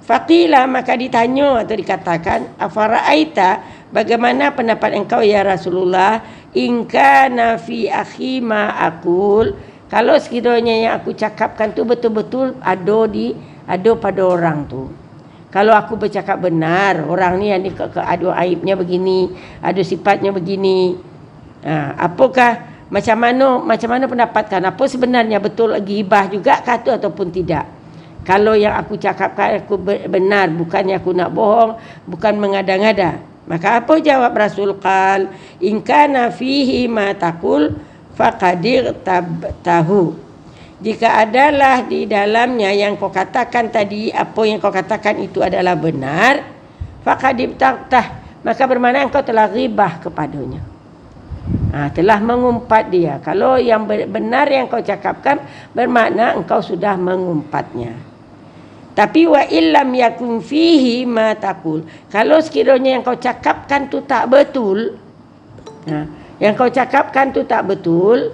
Faqila, maka ditanya atau dikatakan, afara'aita, bagaimana pendapat engkau ya Rasulullah, in kana fi akhi ma aqul, kalau sekiranya yang aku cakapkan tu betul-betul ada pada orang tu. Kalau aku bercakap benar, orang ni ada aibnya begini, ada sifatnya begini. Apakah macam mana pendapatkan? Apa sebenarnya, betul ghibah juga kata ataupun tidak? Kalau yang aku cakapkan aku benar, bukannya aku nak bohong, bukan mengada-ngada. Maka apa jawab Rasul? Qal, in kana fihi ma taqul faqadir tahu, jika adalah di dalamnya yang kau katakan tadi, apa yang kau katakan itu adalah benar, faqadir tah, maka bermakna engkau telah ghibah kepadanya, telah mengumpat dia. Kalau yang benar yang kau cakapkan, bermakna engkau sudah mengumpatnya. Tapi wa illam yakun fihi ma taqul, kalau sekiranya yang kau cakapkan tu tak betul, yang kau cakapkan tu tak betul,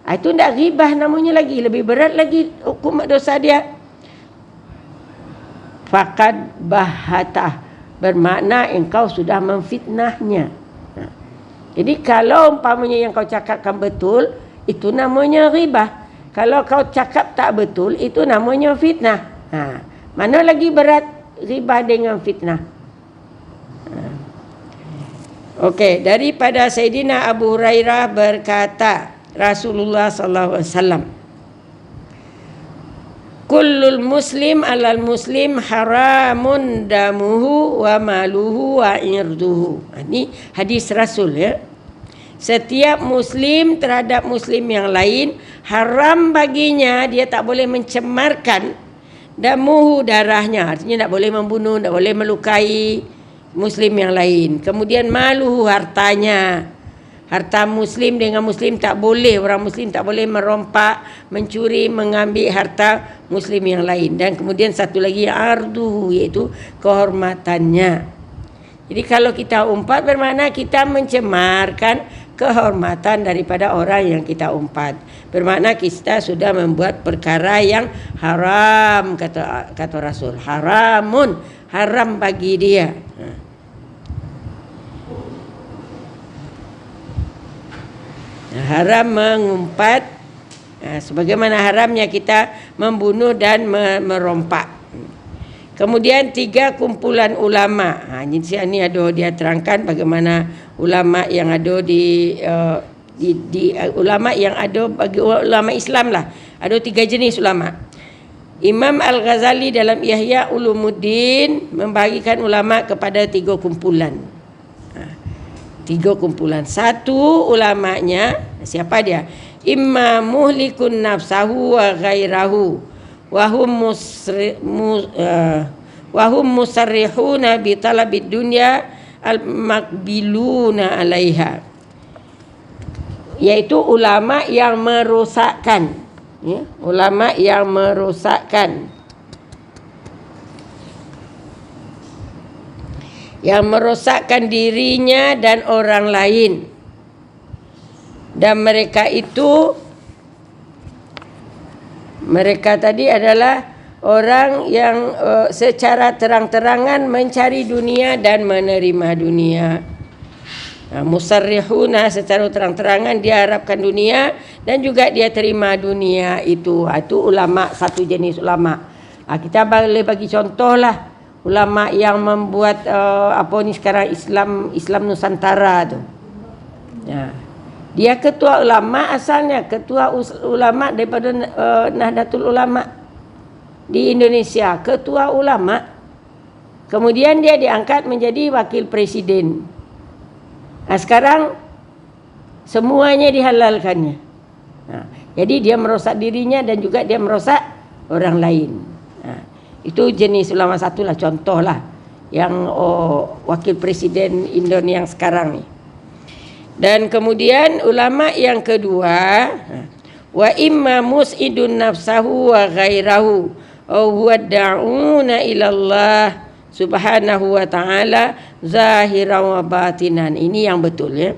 itu tak ghibah namanya lagi, lebih berat lagi hukum dosa dia. Faqad bahatah, bermakna engkau sudah memfitnahnya. Jadi kalau umpamanya yang kau cakapkan betul, itu namanya ghibah. Kalau kau cakap tak betul, itu namanya fitnah. Mana lagi berat ghibah dengan fitnah? Okey, daripada Sayyidina Abu Hurairah berkata, Rasulullah sallallahu alaihi wasallam, kullul muslim alal muslim haramun damuhu wa maluhu wa irduhu. Ini hadis Rasul ya. Setiap muslim terhadap muslim yang lain haram baginya, dia tak boleh mencemarkan damuhu, darahnya, artinya tak boleh membunuh, tak boleh melukai muslim yang lain. Kemudian maluhu, hartanya, harta muslim dengan muslim tak boleh, orang muslim tak boleh merompak, mencuri, mengambil harta muslim yang lain. Dan kemudian satu lagi arduhu, iaitu kehormatannya. Jadi kalau kita umpat bermakna kita mencemarkan kehormatan daripada orang yang kita umpat. Bermakna kita sudah membuat perkara yang haram, kata Rasul. Haramun, haram bagi dia. Haram mengumpat, sebagaimana haramnya kita membunuh dan merompak. Kemudian 3 kumpulan ulama. Ini ada dia terangkan bagaimana ulama yang ada di ulama yang ada bagi ulama Islam lah. Ada 3 jenis ulama. Imam Al-Ghazali dalam Ihya Ulumuddin membahagikan ulama kepada 3 kumpulan. 3 kumpulan. Satu ulamanya, siapa dia? Imma muhlikun nafsahu wa ghairahu wahum musarrihuna bi talabid dunya al-makbiluna alaiha, yaitu ulama yang merosakkan, ya, ulama yang merosakkan, yang merosakkan dirinya dan orang lain, dan mereka tadi adalah orang yang secara terang-terangan mencari dunia dan menerima dunia. Musarrihuna, secara terang-terangan dia harapkan dunia dan juga dia terima dunia itu. Itu ulama, satu jenis ulama. Kita boleh bagi contohlah ulama yang membuat sekarang Islam Nusantara tu. Dia ketua ulama, asalnya ketua ulama daripada Nahdlatul Ulama di Indonesia, ketua ulama. Kemudian dia diangkat menjadi wakil presiden. Sekarang semuanya dihalalkannya. Jadi dia merosak dirinya dan juga dia merosak orang lain. Itu jenis ulama satulah, contohlah yang wakil presiden Indonesia yang sekarang ni. Dan kemudian ulama yang kedua, wa imma mus'idun nafsahu wa ghairahu aw huwa da'una ila Allah subhanahu wa ta'ala zahiran wa batinan. Ini yang betul ya.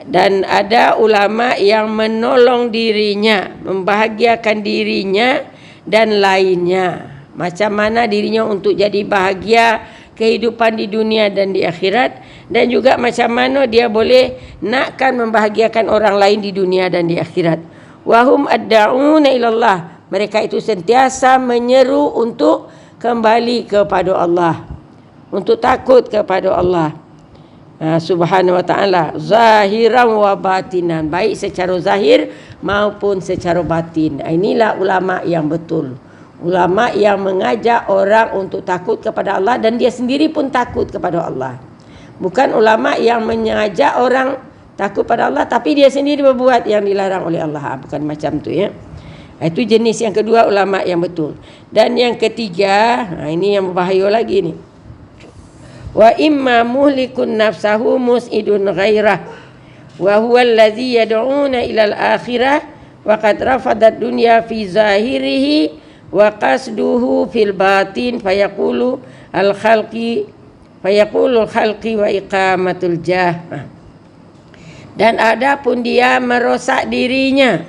Dan ada ulama yang menolong dirinya, membahagiakan dirinya dan lainnya. Macam mana dirinya untuk jadi bahagia kehidupan di dunia dan di akhirat, dan juga macam mana dia boleh nakkan membahagiakan orang lain di dunia dan di akhirat. Wahum ad-da'una ilallah, mereka itu sentiasa menyeru untuk kembali kepada Allah, untuk takut kepada Allah subhanahu wa ta'ala, zahiran wa batinan, baik secara zahir maupun secara batin. Inilah ulama yang betul, ulama yang mengajak orang untuk takut kepada Allah dan dia sendiri pun takut kepada Allah. Bukan ulama yang mengajak orang takut pada Allah tapi dia sendiri berbuat yang dilarang oleh Allah. Bukan macam tu ya. Itu jenis yang kedua, ulama yang betul. Dan yang ketiga, ini yang berbahaya lagi ni. Wa imma muhlikun nafsahu mus'idun ghairah wa huwa allazi yad'una ila al-akhirah wa qad rafadat dunya fi zahirihi wa qasduhu fil batin fayaqulu al-khalqi wa iqamatul jah. Dan adapun dia merosak dirinya,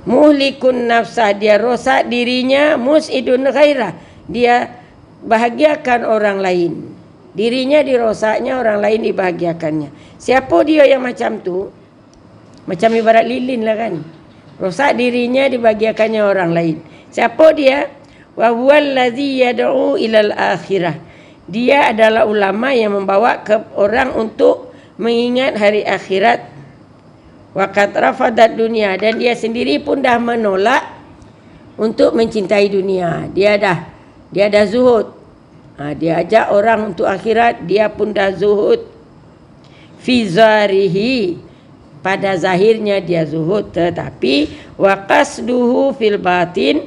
muhlikun nafsah, dia rosak dirinya, mus'idun ghairah, dia bahagiakan orang lain. Dirinya dirosaknya, orang lain dibahagiakannya. Siapa dia yang macam tu? Macam ibarat lilin lah kan. Rosak dirinya, dibahagiakannya orang lain. Siapa dia? Wa huwallazi yad'u ilal akhirah. Dia adalah ulama yang membawa ke orang untuk mengingat hari akhirat. Wa qad rafadat dunia, dan dia sendiri pun dah menolak untuk mencintai dunia. Dia dah zuhud. Dia ajak orang untuk akhirat, dia pun dah zuhud. Fi zarihi, pada zahirnya dia zuhud, tetapi wa qasduhu fil batin,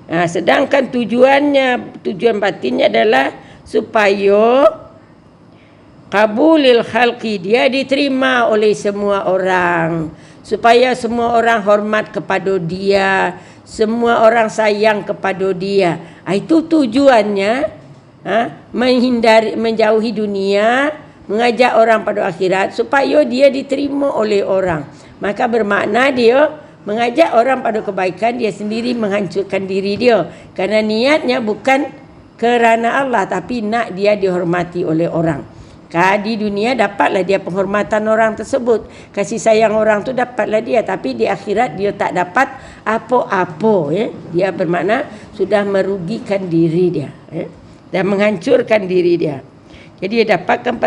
sedangkan tujuan batinnya adalah supaya qabulil khalqi, dia diterima oleh semua orang, supaya semua orang hormat kepada dia, semua orang sayang kepada dia. Itu tujuannya. Menjauhi dunia, mengajak orang pada akhirat supaya dia diterima oleh orang. Maka bermakna dia mengajak orang pada kebaikan, dia sendiri menghancurkan diri dia, kerana niatnya bukan kerana Allah, tapi nak dia dihormati oleh orang. Di dunia dapatlah dia penghormatan orang tersebut, kasih sayang orang tu dapatlah dia, tapi di akhirat dia tak dapat apa-apa. Dia bermakna sudah merugikan diri dia, dan menghancurkan diri dia. Jadi dia dapatkan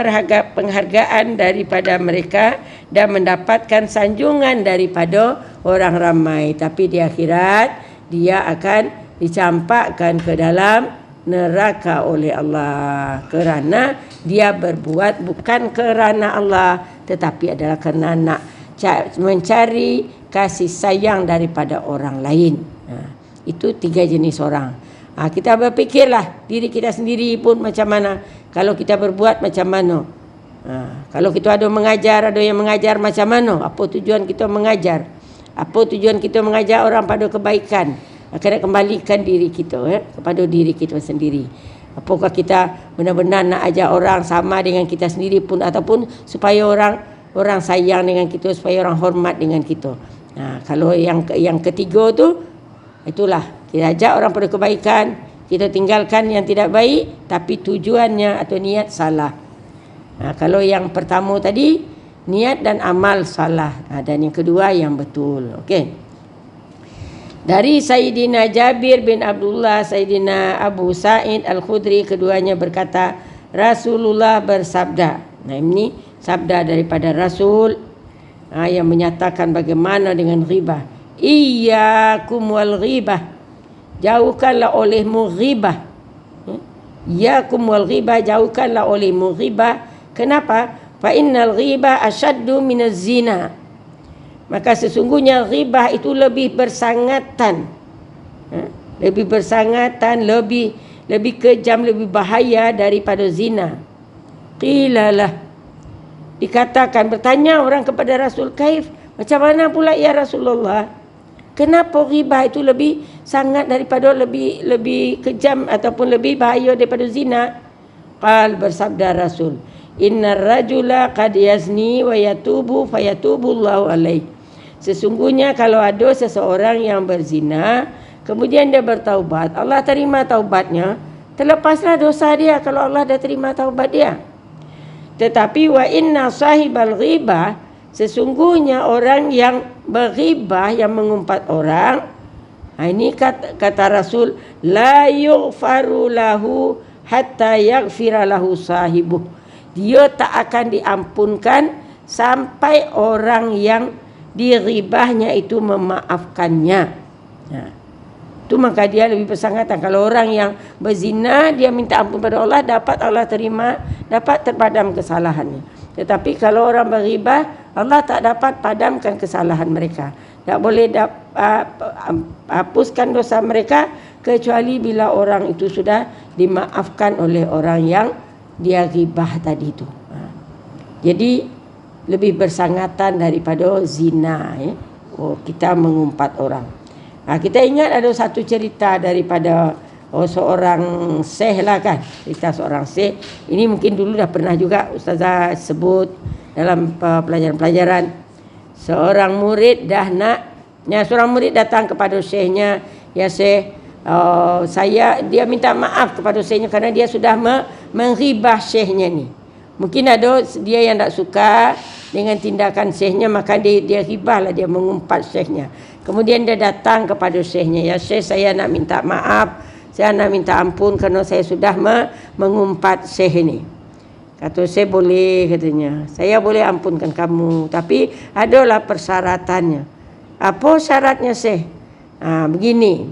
penghargaan daripada mereka dan mendapatkan sanjungan daripada orang ramai. Tapi di akhirat dia akan dicampakkan ke dalam neraka oleh Allah, kerana dia berbuat bukan kerana Allah, tetapi adalah kerana nak mencari kasih sayang daripada orang lain. Itu 3 jenis orang. Kita berfikirlah diri kita sendiri pun macam mana. Kalau kita berbuat macam mana. Kalau kita ada yang mengajar macam mana. Apa tujuan kita mengajar? Apa tujuan kita mengajar orang pada kebaikan? Kena kembalikan diri kita kepada diri kita sendiri. Apakah kita benar-benar nak ajar orang sama dengan kita sendiri pun, ataupun supaya orang sayang dengan kita, supaya orang hormat dengan kita. Kalau yang ketiga tu, itulah kita ajak orang pada kebaikan, kita tinggalkan yang tidak baik, tapi tujuannya atau niat salah. Kalau yang pertama tadi, niat dan amal salah, dan yang kedua yang betul. Okey. Dari Sayyidina Jabir bin Abdullah, Sayyidina Abu Sa'id Al-Khudri, keduanya berkata, Rasulullah bersabda. Ini sabda daripada Rasul yang menyatakan bagaimana dengan ghibah. Iyyakum wal ghibah, jauhkanlah olehmu ghibah. Iyyakum wal ghibah, jauhkanlah olehmu ghibah. Kenapa? Fa innal ghibah asyaddu minaz zina. Maka sesungguhnya ghibah itu lebih bersangatan. Lebih bersangatan, lebih kejam, lebih bahaya daripada zina. Qilalah, dikatakan, bertanya orang kepada Rasul, kaif, macam mana pula ya Rasulullah? Kenapa ghibah itu lebih sangat daripada lebih kejam ataupun lebih bahaya daripada zina? Qal, bersabda Rasul, innar rajula qad yazni wa yatubu fayatubullahu alaihi. Sesungguhnya kalau ada seseorang yang berzina, kemudian dia bertaubat, Allah terima taubatnya, terlepaslah dosa dia kalau Allah dah terima taubat dia. Tetapi wa inna sahibal ghibah, sesungguhnya orang yang berghibah, yang mengumpat orang, ini kata Rasul, la yughfaru lahu hatta yaghfira lahu sahibuh. Dia tak akan diampunkan sampai orang yang dighibahnya itu memaafkannya. Itu maka dia lebih bersangatan. Kalau orang yang berzina, dia minta ampun pada Allah, dapat Allah terima, dapat terpadam kesalahannya. Tetapi kalau orang berghibah, Allah tak dapat padamkan kesalahan mereka. Tak boleh hapuskan dosa mereka kecuali bila orang itu sudah dimaafkan oleh orang yang dia ghibah tadi itu. Jadi lebih bersangatan daripada zina. Kita mengumpat orang. Kita ingat ada satu cerita daripada seorang syekh lah kan. Cerita seorang syekh. Ini mungkin dulu dah pernah juga Ustazah sebut dalam pelajaran-pelajaran. Seorang murid seorang murid datang kepada syekhnya, ya syekh, dia minta maaf kepada syekhnya kerana dia sudah menghibah syekhnya ni. Mungkin ada dia yang tak suka dengan tindakan syekhnya, maka dia hibahlah, dia mengumpat syekhnya. Kemudian dia datang kepada syekhnya, ya syekh, saya nak minta maaf, saya nak minta ampun kerana saya sudah mengumpat syekh ini. Kata saya boleh, katanya, saya boleh ampunkan kamu, tapi adalah persyaratannya. Apa syaratnya syekh? Begini,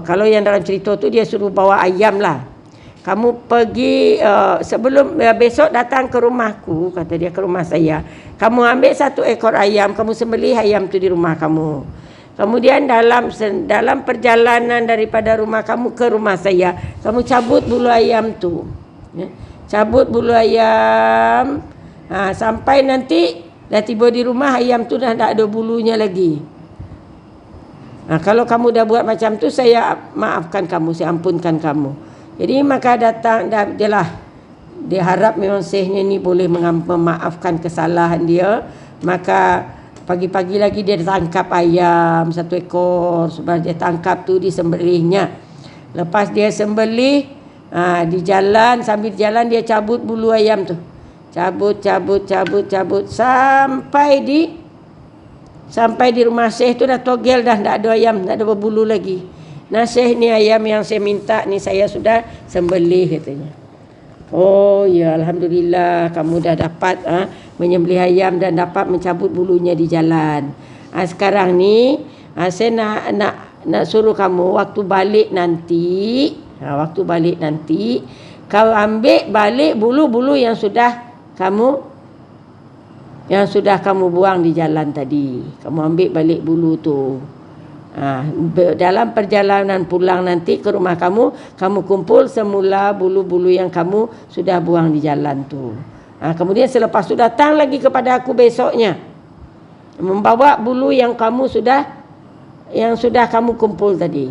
kalau yang dalam cerita tu dia suruh bawa ayam lah. Kamu pergi sebelum besok datang ke rumahku, kata dia, ke rumah saya. Kamu ambil 1 ekor ayam, kamu sembelih ayam tu di rumah kamu. Kemudian dalam perjalanan daripada rumah kamu ke rumah saya, kamu cabut bulu ayam tu. Ya? Cabut bulu ayam, sampai nanti dah tiba di rumah, ayam tu dah tak ada bulunya lagi. Kalau kamu dah buat macam tu, saya maafkan kamu, saya ampunkan kamu. Jadi maka datang dia harap memang syekhnya ni boleh memaafkan kesalahan dia. Maka pagi-pagi lagi dia tangkap ayam 1 ekor. Sebab dia tangkap tu disembelihnya. Lepas dia sembelih, di jalan, sambil jalan dia cabut bulu ayam tu. Cabut sampai di rumah syekh tu dah togel dah, tak ada ayam, tak ada berbulu lagi. Nah, syekh ni ayam yang saya minta ni saya sudah sembelih, katanya. Oh ya, alhamdulillah kamu dah dapat menyembelih ayam dan dapat mencabut bulunya di jalan. Sekarang ni saya nak suruh kamu waktu balik nanti, kau ambil balik bulu-bulu yang sudah kamu buang di jalan tadi. Kamu ambil balik bulu tu. Dalam perjalanan pulang nanti ke rumah kamu kumpul semula bulu-bulu yang kamu sudah buang di jalan tu. Kemudian selepas tu datang lagi kepada aku besoknya, membawa bulu yang sudah kamu kumpul tadi.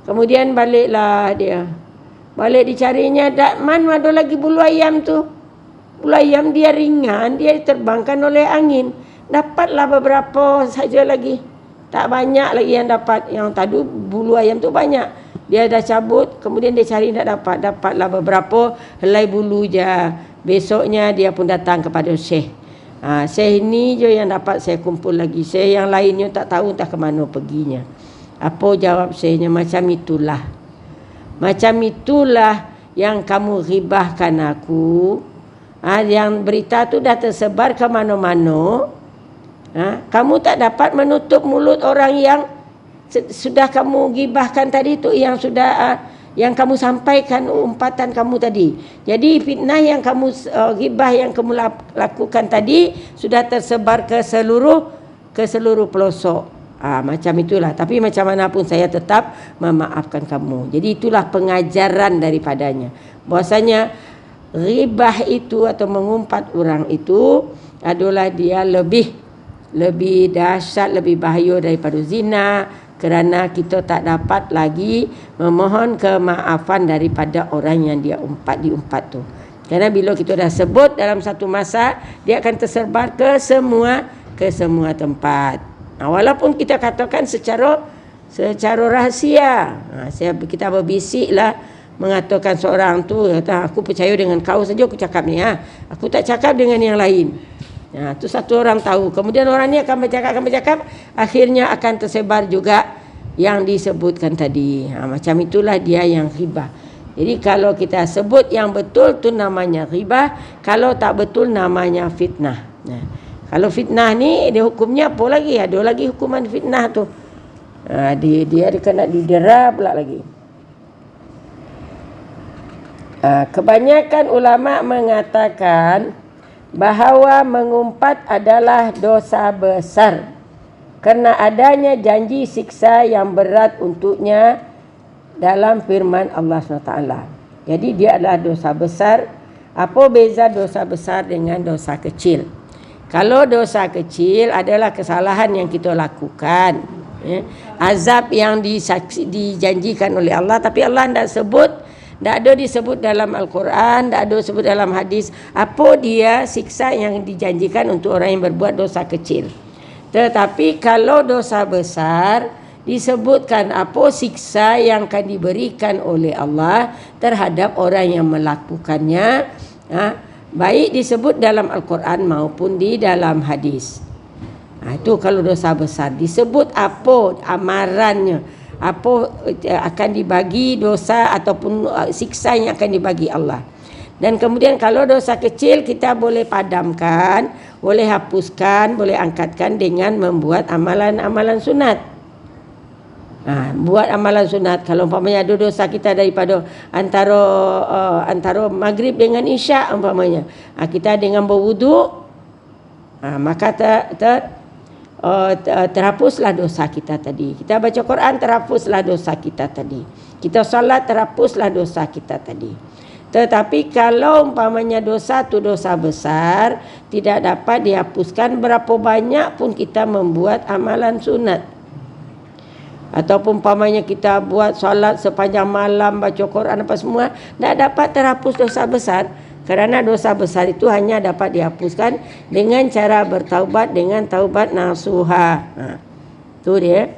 Kemudian baliklah dia. Balik dicarinya, mana ada lagi bulu ayam tu. Bulu ayam dia ringan, dia diterbangkan oleh angin. Dapatlah beberapa saja lagi. Tak banyak lagi yang dapat. Yang tadi bulu ayam tu banyak. Dia dah cabut, kemudian dia cari tak dapat. Dapatlah beberapa helai bulu je. Besoknya dia pun datang kepada syekh. Syekh ini je yang dapat saya kumpul lagi. Syekh yang lainnya tak tahu entah ke mana perginya. Apa jawab syekhnya? Macam itulah yang kamu ghibahkan aku. Yang berita tu dah tersebar ke mana-mana. Kamu tak dapat menutup mulut orang yang sudah kamu ghibahkan tadi tu, yang sudah yang kamu sampaikan umpatan kamu tadi. Jadi fitnah yang kamu ghibah yang kamu lakukan tadi sudah tersebar ke seluruh pelosok. Macam itulah. Tapi macam mana pun saya tetap memaafkan kamu. Jadi itulah pengajaran daripadanya. Bahwasanya ghibah itu atau mengumpat orang itu adalah dia lebih dahsyat, lebih bahaya daripada zina, kerana kita tak dapat lagi memohon kemaafan daripada orang yang dia diumpat tu. Kerana bila kita dah sebut dalam satu masa, dia akan tersebar ke semua tempat. Walaupun kita katakan secara rahsia. Kita berbisiklah mengatakan seorang tu, kata, aku percaya dengan kau saja aku cakap ni. Aku tak cakap dengan yang lain. Tu satu orang tahu. Kemudian orang ni akan bercakap, akhirnya akan tersebar juga yang disebutkan tadi. Macam itulah dia yang ghibah. Jadi kalau kita sebut yang betul tu namanya ghibah, kalau tak betul namanya fitnah. Kalau fitnah ni dia hukumnya apa lagi? Ada lagi hukuman fitnah tu. Dia kena didera pula lagi. Kebanyakan ulama mengatakan bahawa mengumpat adalah dosa besar kerana adanya janji siksa yang berat untuknya dalam firman Allah SWT. Jadi dia adalah dosa besar. Apa beza dosa besar dengan dosa kecil? Kalau dosa kecil adalah kesalahan yang kita lakukan, azab yang dijanjikan oleh Allah, tapi Allah tidak sebut. Tak ada disebut dalam Al-Quran, tak ada disebut dalam hadis apa dia siksa yang dijanjikan untuk orang yang berbuat dosa kecil. Tetapi kalau dosa besar, disebutkan apa siksa yang akan diberikan oleh Allah terhadap orang yang melakukannya. Baik disebut dalam Al-Quran maupun di dalam hadis. Itu kalau dosa besar. Disebut apa amarannya, apa akan dibagi dosa ataupun siksa yang akan dibagi Allah. Dan kemudian kalau dosa kecil kita boleh padamkan, boleh hapuskan, boleh angkatkan dengan membuat amalan-amalan sunat. Buat amalan sunat. Kalau umpamanya ada dosa kita daripada antara maghrib dengan isyak umpamanya, kita dengan berwuduk, maka terhapuslah dosa kita tadi. Kita baca Quran, terhapuslah dosa kita tadi. Kita solat, terhapuslah dosa kita tadi. Tetapi kalau umpamanya dosa itu dosa besar, tidak dapat dihapuskan berapa banyak pun kita membuat amalan sunat. Ataupun umpamanya kita buat solat sepanjang malam, baca Quran apa semua, tak dapat terhapus dosa besar. Kerana dosa besar itu hanya dapat dihapuskan dengan cara bertaubat dengan taubat nasuha. Itu dia,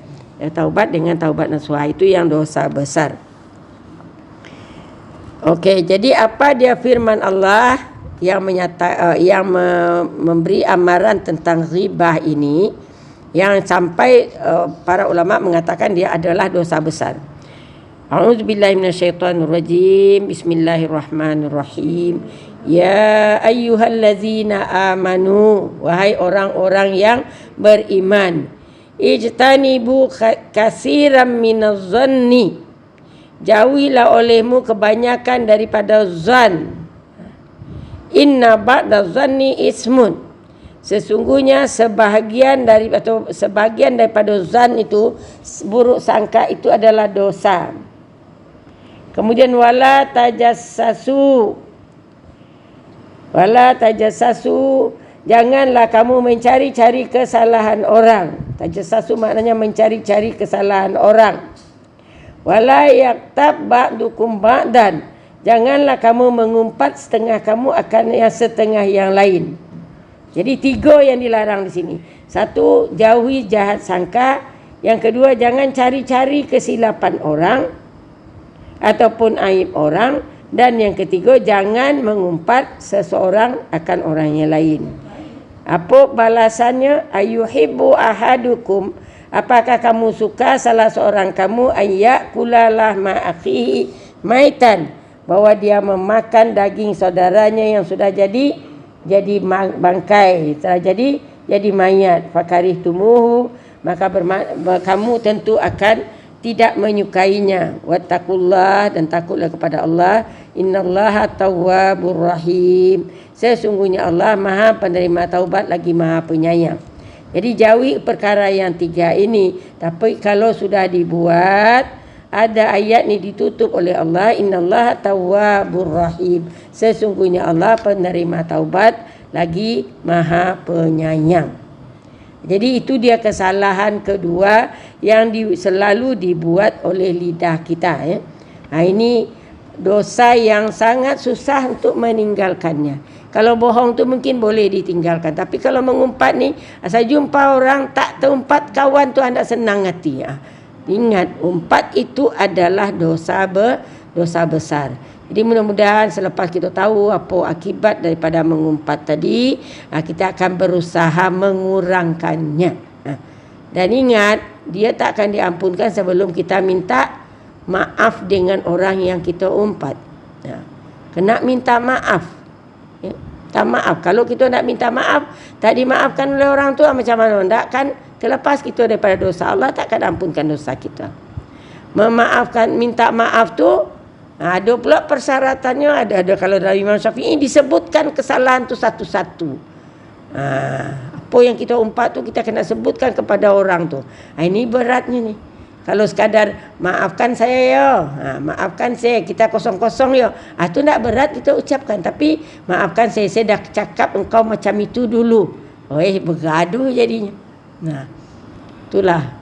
taubat dengan taubat nasuha. Itu yang dosa besar. Okey, jadi apa dia firman Allah yang memberi amaran tentang ghibah ini, yang sampai para ulama mengatakan dia adalah dosa besar. A'udzubillahi minasyaitonirrajim. Bismillahirrahmanirrahim. Ya ayyuhallazina amanu, wahai orang-orang yang beriman, ijtanibu katsiran minadh-dhanni, jauhilah olehmu kebanyakan daripada zan. Inna ba'dadh-dhanni ismun, sesungguhnya sebahagian daripada zan itu, buruk sangka itu adalah dosa. Kemudian wala tajassasu, janganlah kamu mencari-cari kesalahan orang. Tajassasu maknanya mencari-cari kesalahan orang. Wala yaktab ba'dukum ba'dan, janganlah kamu mengumpat setengah kamu akan yang setengah yang lain. Jadi 3 yang dilarang di sini. 1, jauhi jahat sangka. Yang kedua, jangan cari-cari kesilapan orang ataupun aib orang. Dan yang ketiga, jangan mengumpat seseorang akan orang yang lain. Apa balasannya? Ayuhibbu ahadukum, apakah kamu suka salah seorang kamu ayyakulalah ma'akhihi maitan, bahwa dia memakan daging saudaranya yang sudah jadi bangkai, telah jadi mayat. Fakarihtumuhu, maka kamu tentu akan tidak menyukainya. Wattaqullah, dan takutlah kepada Allah. Innallaha tawwabur rahim, sesungguhnya Allah Maha penerima taubat lagi Maha penyayang. Jadi jauhi perkara yang 3 ini. Tapi kalau sudah dibuat, ada ayat ni ditutup oleh Allah, innallaha tawwabur rahim, sesungguhnya Allah penerima taubat lagi Maha penyayang. Jadi itu dia kesalahan kedua yang selalu dibuat oleh lidah kita, ya. Ini dosa yang sangat susah untuk meninggalkannya. Kalau bohong tu mungkin boleh ditinggalkan, tapi kalau mengumpat ni, asal jumpa orang tak terumpat kawan tu anda senang hati. Ingat, umpat itu adalah dosa besar. Jadi mudah-mudahan selepas kita tahu apa akibat daripada mengumpat tadi, kita akan berusaha mengurangkannya. Dan ingat, dia tak akan diampunkan sebelum kita minta maaf dengan orang yang kita umpat. Kena minta maaf. Minta maaf. Kalau kita nak minta maaf, tak dimaafkan oleh orang tu, macam mana? Tak kan terlepas kita daripada dosa, Allah takkan ampunkan dosa kita. Memaafkan, minta maaf tu ada pula persyaratannya. Ada kalau dari Imam Syafi'i disebutkan kesalahan tu satu-satu. Apa yang kita umpat tu kita kena sebutkan kepada orang tu. Ini beratnya ni. Kalau sekadar maafkan saya ya, maafkan saya, kita kosong-kosong ya, tu tak berat kita ucapkan. Tapi maafkan saya dah cakap engkau macam itu dulu. Bergaduh jadinya. Itulah.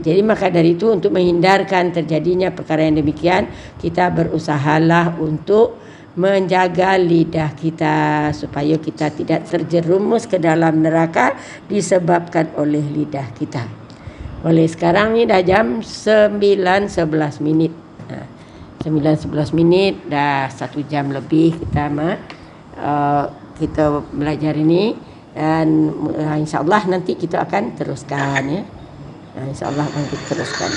Jadi maka dari itu, untuk menghindarkan terjadinya perkara yang demikian, kita berusahalah untuk menjaga lidah kita supaya kita tidak terjerumus ke dalam neraka disebabkan oleh lidah kita. Boleh, sekarang ni dah jam 9.11 minit. 9.11 minit, dah 1 jam lebih kita belajar ini. Dan insyaAllah nanti kita akan teruskan ya. InsyaAllah akan kita teruskan.